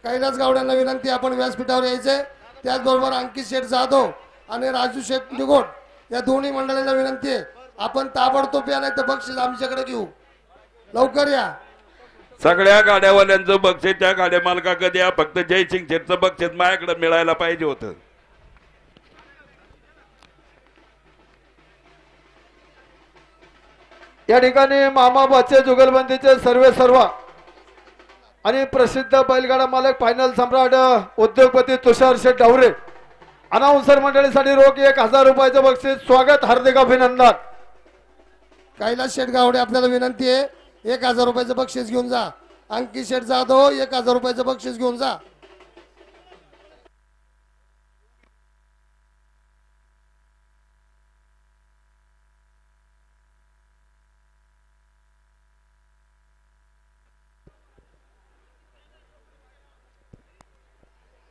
कैलास गावड्यांना विनंती, आपण व्यासपीठावर यायचे. त्याचबरोबर अंकित शेठ जाधव आणि राजू शेठ निगोट या दोन्ही मंडळींना विनंती आहे, आपण ताबडतोब या, नाही तर बक्षीस आमच्याकडे घेऊ. लवकर या. सगळ्या गाड्यावाल्यांचं बक्षीस त्या गाड्या मालकाकडे द्या. फक्त जयसिंग शेठचं बक्षीस माझ्याकडे मिळायला पाहिजे होतं. या ठिकाणी मामा बच्चे जुगलबंदीचे सर्व आणि प्रसिद्ध बैलगाडा मालक फायनल सम्राट उद्योगपती तुषार शेठ डावरे अनाउन्सर मंडळीसाठी रोख 1000 रुपयाचं बक्षीस. स्वागत, हार्दिक अभिनंदन. कैलास शेठ गावडे आपल्याला विनंती आहे, 1000 रुपयाचं बक्षीस घेऊन जा. अंकित शेठ जाधव 1000 रुपयाचं बक्षीस घेऊन जा.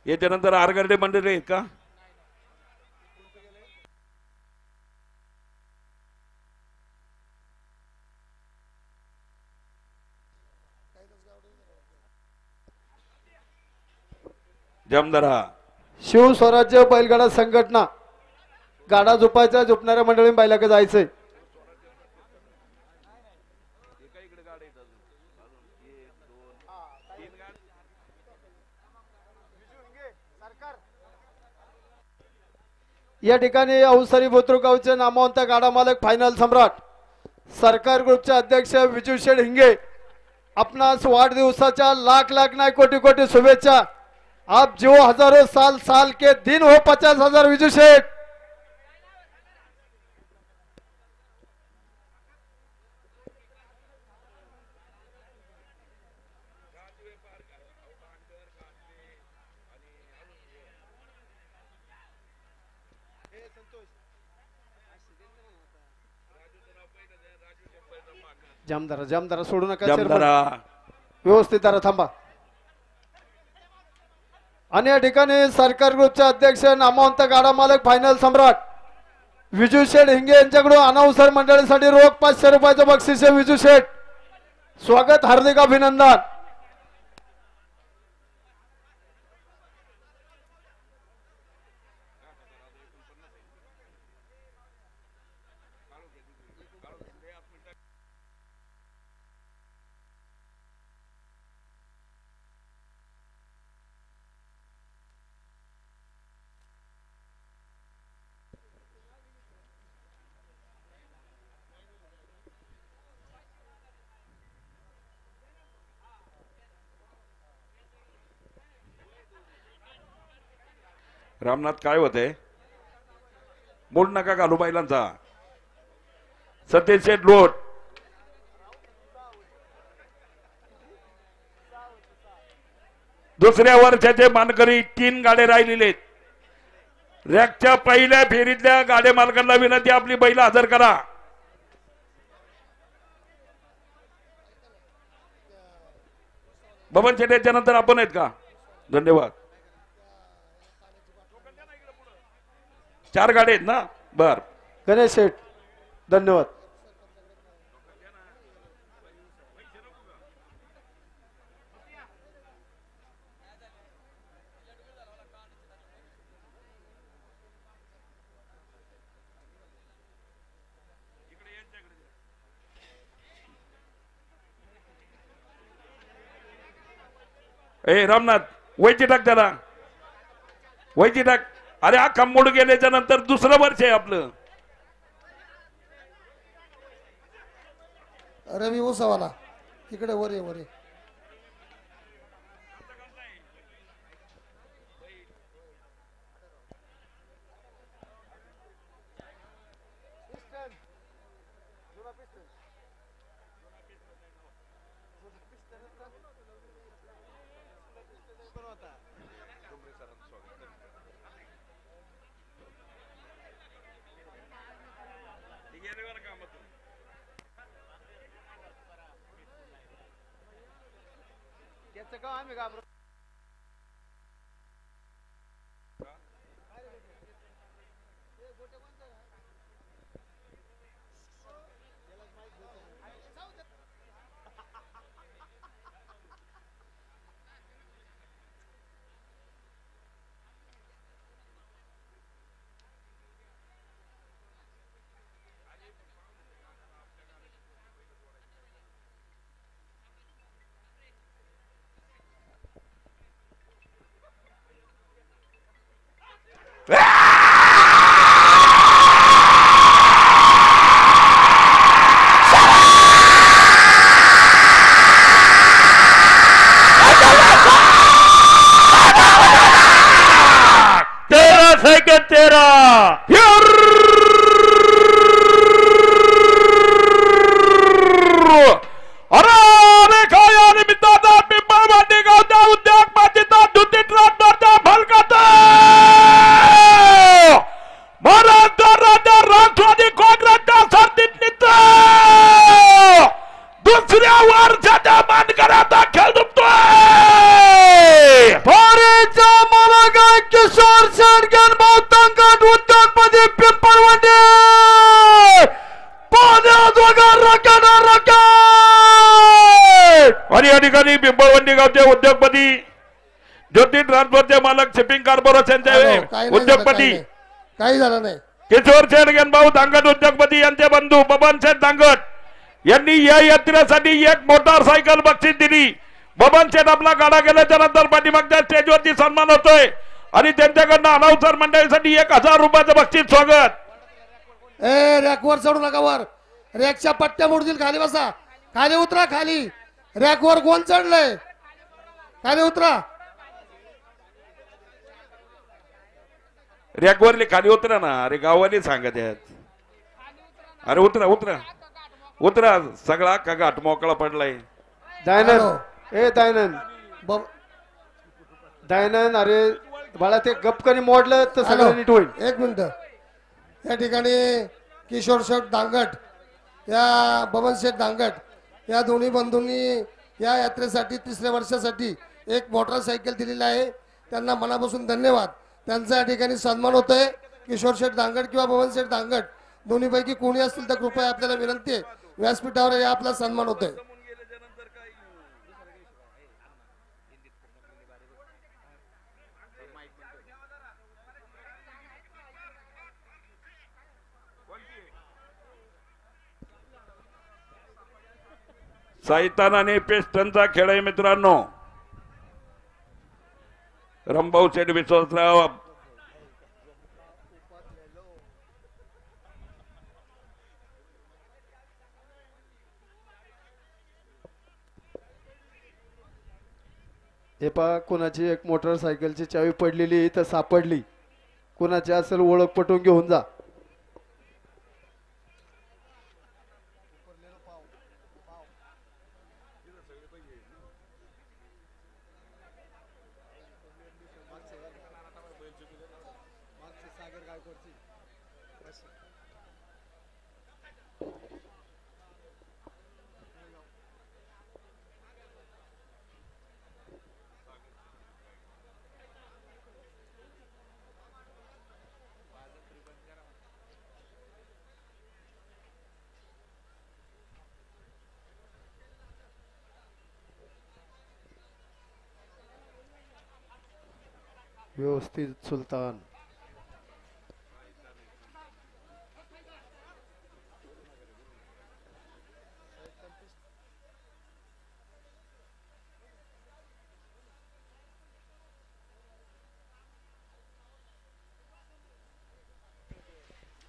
याच्यानंतर आरगर्डे मंडळी आहेत का? जमदारा शिव स्वराज्य बैलगाडा संघटना गाडा झोपायचा, झोपणाऱ्या मंडळी बैलाकडे जायचंय. या ठिकाणी अवसरी बुद्रुकगावचे नामवंत गाडा मालक फायनल सम्राट सरकार ग्रुपचे अध्यक्ष विजू शेठ हिंगे, आपणास वाढदिवसाच्या लाख नाही कोटी शुभेच्छा. आप जो हजारों साल के दिन हो 50,000 विजू शेठ. जामदारा सोडू नका, व्यवस्थित जरा थांबा. आणि या ठिकाणी सरकार ग्रुपचे अध्यक्ष नामवंत गाडा मालक फायनल सम्राट विजू शेठ हिंगे यांच्याकडून अनाउन्सर मंडळीसाठी रोख 500 रुपयाचं बक्षीस आहे. विजू शेठ स्वागत, हार्दिक अभिनंदन. रामनाथ काय होते, मूड नका घालू बैलांचा. सतीश शेठ लोट, दुसऱ्या वर्षाचे मानकरी 3 गाडे राहिलेले. रॅकच्या पहिल्या फेरीतल्या गाडे मालकांना विनंती, आपली बैल हजर करा. बबन शेठ याच्या नंतर आपण आहेत का? धन्यवाद. 4 गाडे आहेत ना? बर. गणेश शेठ धन्यवाद. ए रामनाथ, वैची टाक त्याला, वैची टाक. अरे हा कम्मोड गेल्याच्या नंतर दुसरं वर्ष आहे आपलं. रवी उसावाला इकडे वर ये. आणि या ठिकाणी पिंपळवंडी गावचे उद्योगपती, ज्योती ट्रान्सपोर्टचे मालक, शिपिंग कॉर्पोरेशनचे उद्योगपती, काही झालं नाही, किशोर शेठ गणभाऊ दांगट उद्योगपती यांचे बंधू बबन शेठ दांगट यांनी या यात्रेसाठी 1 मोटारसायकल बक्षीस दिली. बबन शेठ आपला गाडा गेल्याच्या नंतर पाठीमागच्या स्टेजवरती सन्मान होतोय आणि त्यांच्याकडनं अनाउन्सर मंडळीसाठी 1000 रुपयाचं बक्षीस स्वागत. रॅकवर चढू नका, वर रॅकच्या पट्ट्या मोडतील. खाली बसा, खाली उतरा, खाली रॅकवर कोण चढलंय, खाली उतरा. रॅकवरले खाली उतरा ना. अरे गाववाले सांगत आहेत. अरे उतरा उतरा उतरा, सगळा का घाट मोकळा पडलाय. दयानंद, ए दयानंद, दयानंद, अरे बाळा ते गपकनी मोडलं तर सगळं नीट होईल. 1 मिनिट. या ठिकाणी किशोर शेठ दांगट, या बबन शेठ दांगट या दोन्ही बंधूंनी या यात्रेसाठी 3ऱ्या वर्षासाठी 1 मोटरसायकल दिलेली आहे. त्यांना मनापासून धन्यवाद. त्यांचा या ठिकाणी सन्मान होतोय. किशोर शेठ धांगड किंवा भवन शेठ धांगड दोन्हीपैकी कोणी असतील तर कृपया आपल्याला विनंती आहे, व्यासपीठावर या आपला सन्मान होतोय. साईतान आणि पेस्टनचा खेळ आहे मित्रांनो. रंभाऊ शेठ विश्वासराव हे पहा, कोणाची एक मोटरसायकलची चावी पडलेली तर सापडली, कोणाची असेल ओळख पटवून घेऊन जा. व्यवस्थित सुलतान.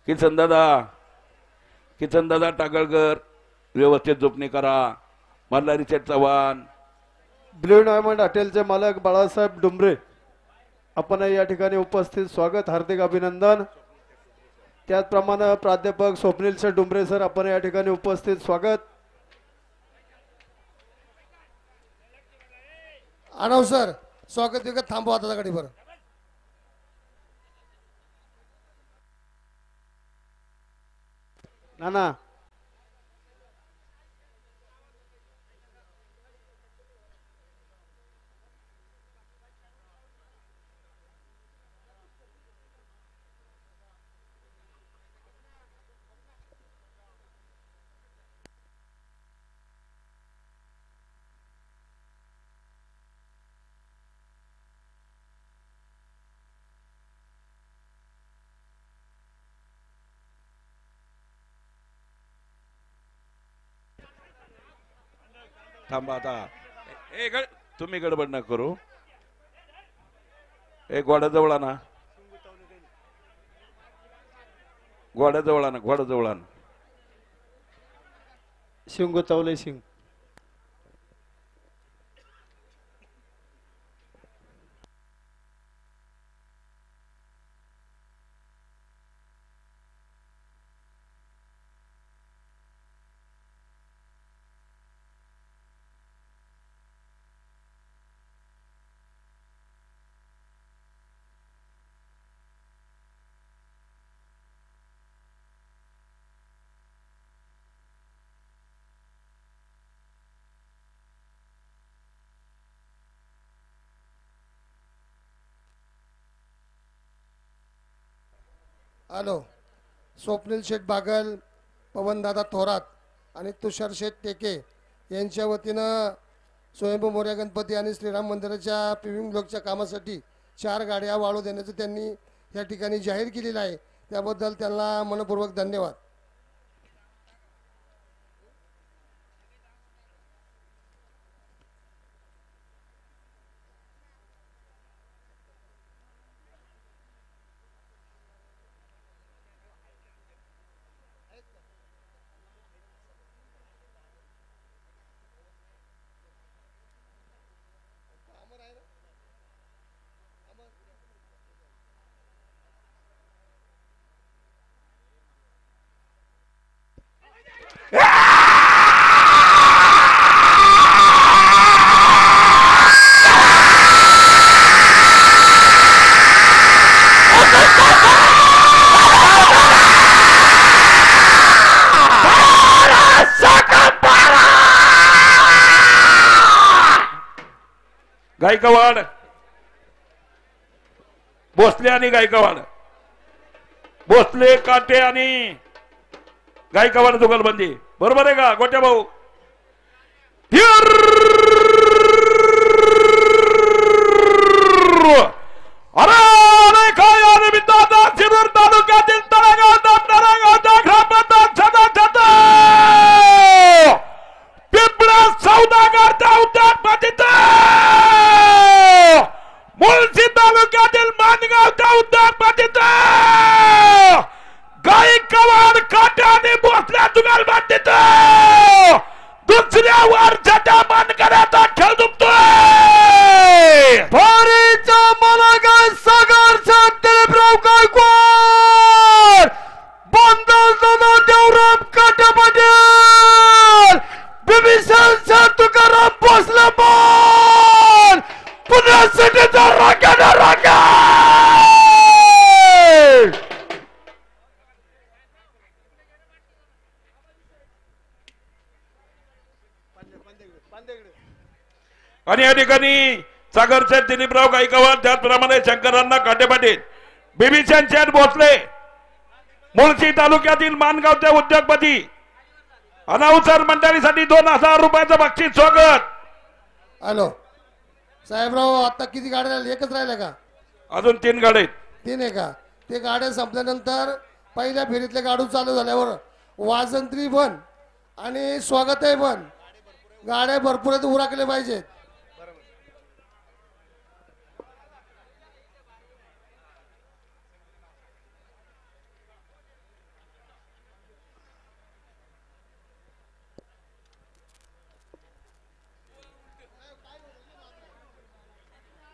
किसन दादा टाकळकर व्यवस्थित झोपणी करा. मल्हारी शेठ चव्हाण. ब्ल्यू डायमंड हॉटेलचे मालक बाळासाहेब डुंबरे आपण या ठिकाणी उपस्थित, स्वागत, हार्दिक अभिनंदन. त्याचप्रमाणे प्राध्यापक स्वप्नील शेठ डुंबरे सर आपण या ठिकाणी उपस्थित, स्वागत. आनव सर स्वागत विगत थांबवा आता गाडीवर. नाना थांबा आता. तुम्ही गडबड न करू. घोड्याजवळ आणा, घोड्याजवळ आणा, घोड्याजवळ आणा. शिंगोतावले सिंग. हॅलो, स्वप्नील शेठ बागल, पवनदादा थोरात आणि तुषार शेठ टेके यांच्या वतीनं स्वयंभू मोर्या गणपती आणि श्रीराम मंदिराच्या पिविंग ब्लॉकच्या कामासाठी 4 गाड्या वाळू देण्याचं त्यांनी या ठिकाणी जाहीर केलेलं आहे. त्याबद्दल त्यांना मनपूर्वक धन्यवाद. गायकवाड, भोसले आणि गायकवाड भोसले काटे आणि गायकवाड जुगलबंदी बरोबर आहे का गोट्या भाऊ अरे अरे काय अरे मित्रांनो शिरूर तालुक्यातील तळेगाव नारायणगावच्या ग्रामपंचायत सदस्य पिंपळा सौदागरच्या उद्यानपतीत मुळशी तालुक्यातील माणगावच्या उद्यानपतीत गायकवाड काटे आणि भोसले जुगलबंदीत दुसऱ्या वर्षाच्या मानकऱ्याचा खेळ दुखतोय फारीचा मलागाय सागर साहेब दिलीपराव गायकवाड बंदल दादा देवराम काटे पाटील बिभीषण सर तुकाराम भोसले मान पुन्हा सिटीचा राख्याने राख्या आणि या ठिकाणी सागरचे दिलीपराव गायकवाड त्याचप्रमाणे शंकरांना काटे पाटील बिभीषण शेठ भोसले मुळशी तालुक्यातील माणगावचे उद्योगपती अनाउन्सर मंडळीसाठी 2000 रुपयाचं बक्षीस स्वागत. हॅलो साहेबराव, आता किती गाड्या राहिल्या? एकच राहिल्या का? अजून 3 गाड्या आहेत. 3 आहे का? ते गाड्या संपल्यानंतर पहिल्या फेरीतले गाडू चालू झाल्यावर वाजंत्री बन आणि स्वागत आहे बन गाड्या भरपूर आहेत, उराकले पाहिजेत.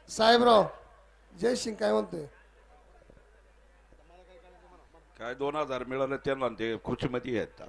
साहेबराव जय सिंग काय म्हणतोय? काय 2000 मिळाले त्यांना ते खुशीमध्ये येतात.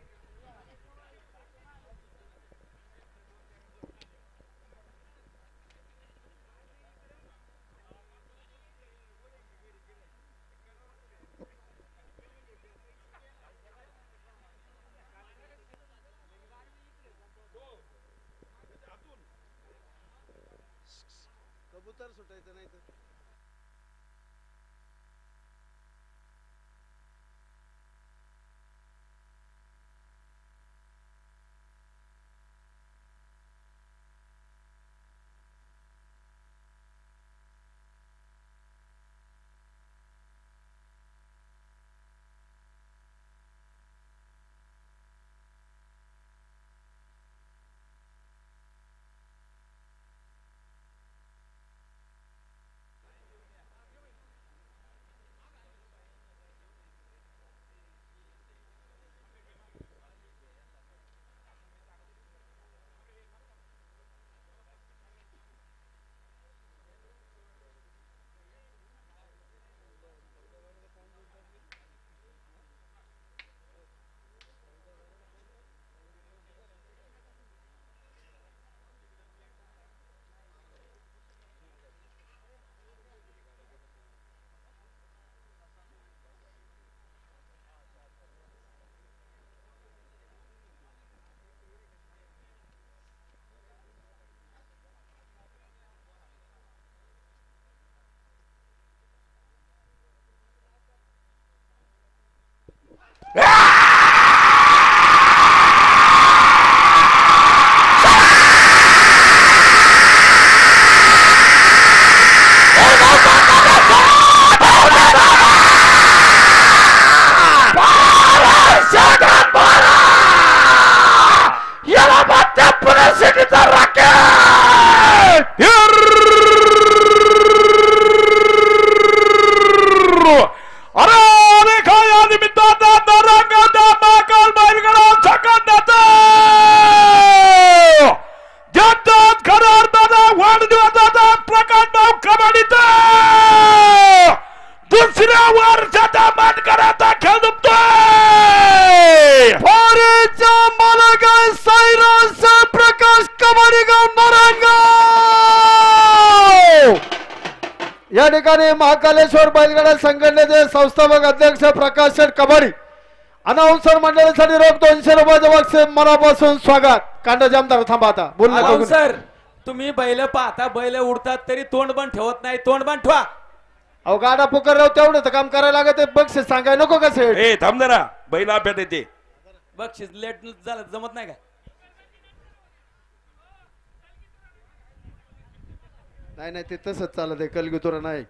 या ठिकाणी महाकालेश्वर बैलगाडा संघटनेचे संस्थापक अध्यक्ष प्रकाश शेठ कबाडी अनाउन्सर मंडळासाठी रोख 200 रुपयाचं बक्षीस मनापासून स्वागत. कांडा जामदार थांबा आता बोल नका सर. तुम्ही बैल पाहता बैल उडतात तरी तोंड पण ठेवत नाही. तोंड पण ठेवा. अहो गाडा पुकार राव तेवढं तर काम करायला लागत बक्षीस सांगाय नको का सेठ? ए थांब जरा बैल आपल्यात येते. बक्षीस लेट झालं जमत नाही का? नाही नाही ते तसंच चालत आहे कलगीतुरा नाही.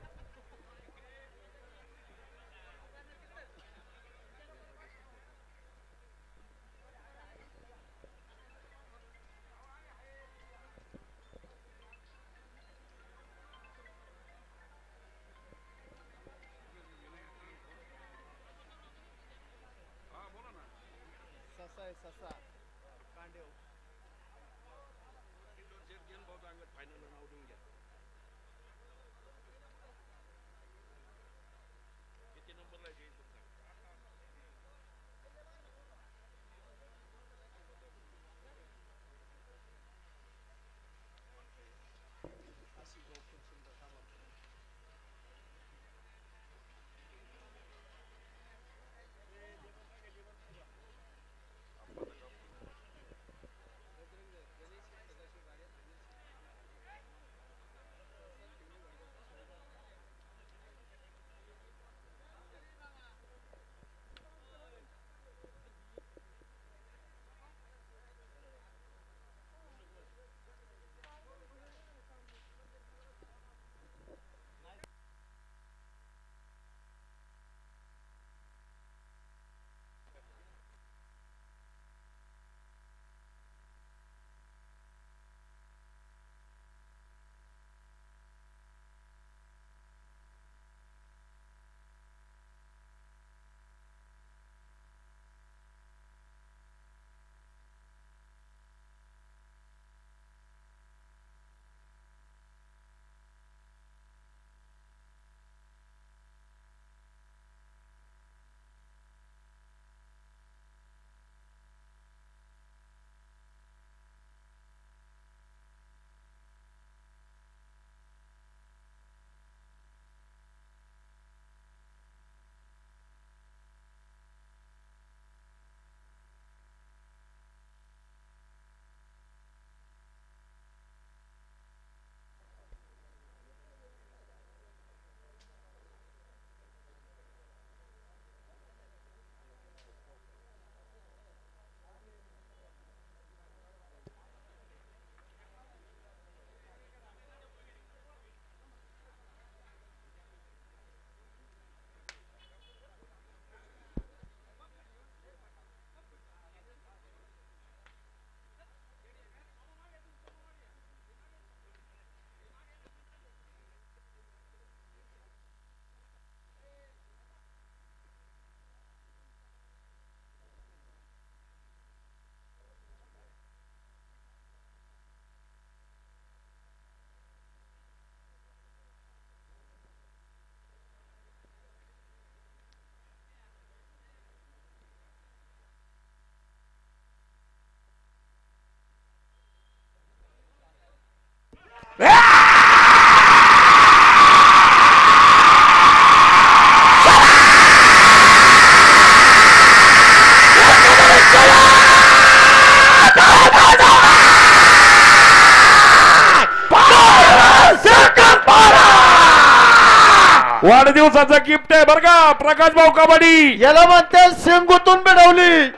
वाढदिवसाचा गिफ्ट आहे बर का प्रकाश भाऊ कबड्डी. याला म्हणते शेंगोतून मिळवली.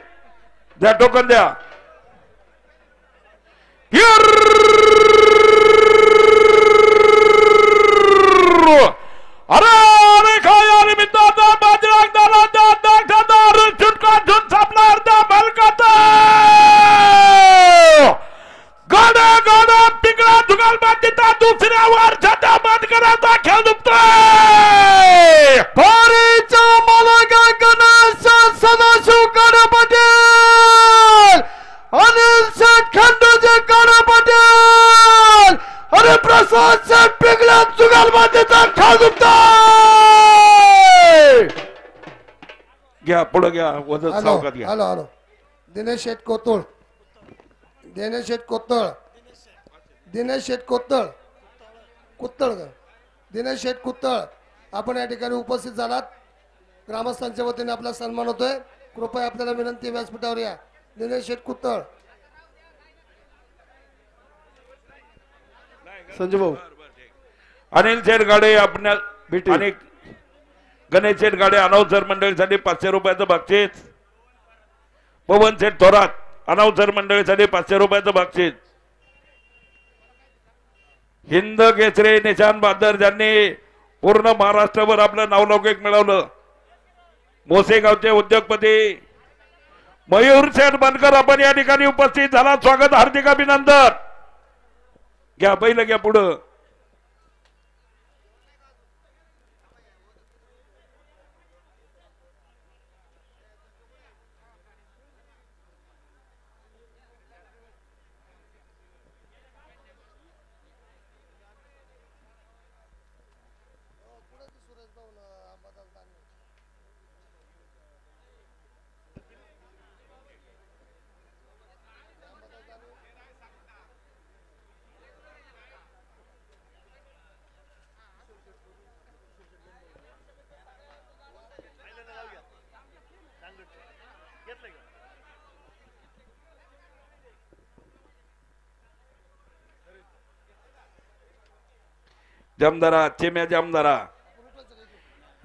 द्या टोकन द्या. अरे अरे खाया निमित्त बाजराग दादा चुटका झुन सापला अर्धा बलकात गाडा गाडा पिकळा जुगाल बांधिता दुसऱ्यावर छटा बंद करायचा खेळ दुखतोय. पारीचा मालका गणेश सदाशिव काळे पाटील, अनिल शेठ खंडूजी काळे पाटील आणि प्रसाद शेठ पिकळा जुगाल बांधिता खेळ दुखतोय. घ्या पुढे घ्या वजन हॅलो सावकात घ्या. हॅलो हॅलो दिनेश शेठ कोतळ, दिनेश शेठ कोतळ, दिनेश शेठ कोतळ, कुत्तळ का दिनेश शेठ कुत्तळ आपण या ठिकाणी उपस्थित झालात. ग्रामस्थांच्या वतीने आपला सन्मान होतोय. कृपया आपल्याला विनंती व्यासपीठावर या. दिनेश शेठ कुत्तळ. संजय भाऊ अनिल शेठ गाडे आपण भेटू. अनेक गणेश शेठ गाडे अनाउन्सर मंडळीसाठी 500 रुपयाचं बक्षीस. पवन शेठ थोरात अनाउन्सर मंडळीसाठी 500 रुपयाचं बक्षीस. हिंद केसरी निशान बहादर ज्यांनी पूर्ण महाराष्ट्रभर आपलं नावलौकिक मिळवलं, मोसेगावचे उद्योगपती मयूर शेठ बनकर आपण या ठिकाणी उपस्थित झाला. स्वागत, हार्दिक अभिनंदन. घ्या पहिलं घ्या पुढं. जामदारा चिम्या जामदारा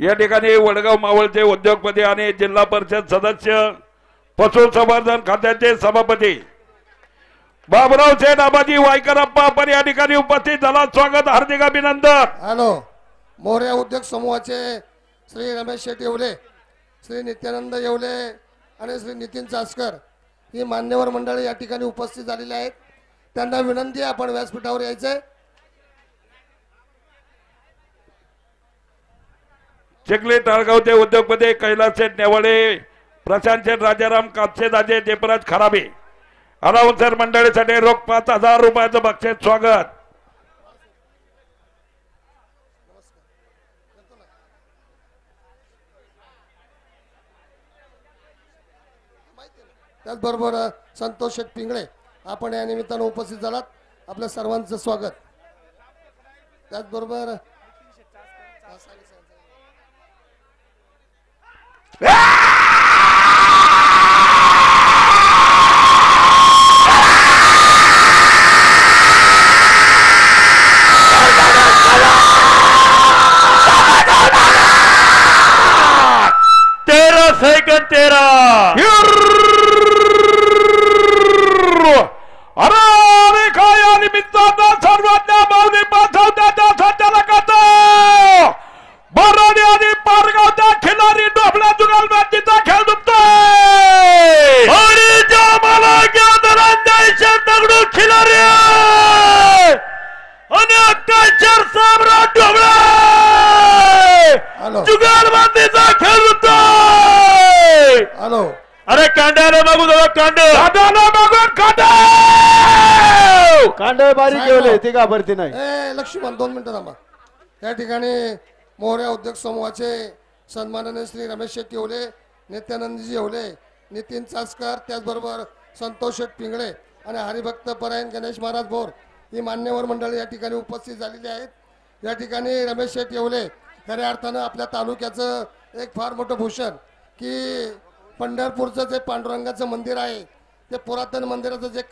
या ठिकाणी वडगाव मावळचे उद्योगपती आणि जिल्हा परिषद सदस्य पशुसंवर्धन खात्याचे सभापती बाबराव शेठ आबाजी वायकरप्पा आपण या ठिकाणी उपस्थित झाला. स्वागत, हार्दिक अभिनंदन. हॅलो, मोरया उद्योग समूहाचे श्री रमेश शेठ येवले, श्री नित्यानंद येवले आणि श्री नितीन चासकर ही मान्यवर मंडळी या ठिकाणी उपस्थित झालेली आहेत. त्यांना विनंती आहे आपण व्यासपीठावर यायचंय. चिखली टाळगावचे उद्योगपती कैलास शेठ नेवाळे, प्रशांत शेठ राजाराम कापसेदाजे, देपराज खराबे अनाउन्सर मंडळीसाठी रोख 5000 रुपयाचं बक्षीस. स्वागत. त्याचबरोबर संतोष शेठ पिंगळे आपण या निमित्तानं उपस्थित झालात. आपल्या सर्वांचं स्वागत. त्याचबरोबर सेकंड 13 अरे काय या निमित्तानं सर्वांना माऊली पाठवण्याच्या संचालकाचा बरोडी आणि पारगावचा खिलारी डोबळा जुगाल मॅचचा खेळ दुखतोय आणि जामाला दगडू खिलारी आणि अत्याचार सम्राट ढोबळे जुगाल बांधीचा खेळ दुखतोय. हॅलो, अरे कांड्याला मागू दादा, कांड्याला मागून कांड बारीक ठेवले ते घाबरते नाही. लक्ष्मण 2 मिनिटं थांबा. या ठिकाणी मोरया उद्योग समूहाचे सन्माननीय श्री रमेश शेठ येवले, नित्यानंदजी येवले, नितीन चासकर, त्याचबरोबर संतोष शेठ पिंगळे आणि हरिभक्त परायण गणेश महाराज भोर ही मान्यवर मंडळी या ठिकाणी उपस्थित झालेली आहेत. या ठिकाणी रमेश शेठ येवले खऱ्या अर्थानं आपल्या तालुक्याचं एक फार मोठं भूषण की पंढरपूरचं जे पांडुरंगाचं मंदिर आहे ते पुरातन मंदिराचं जे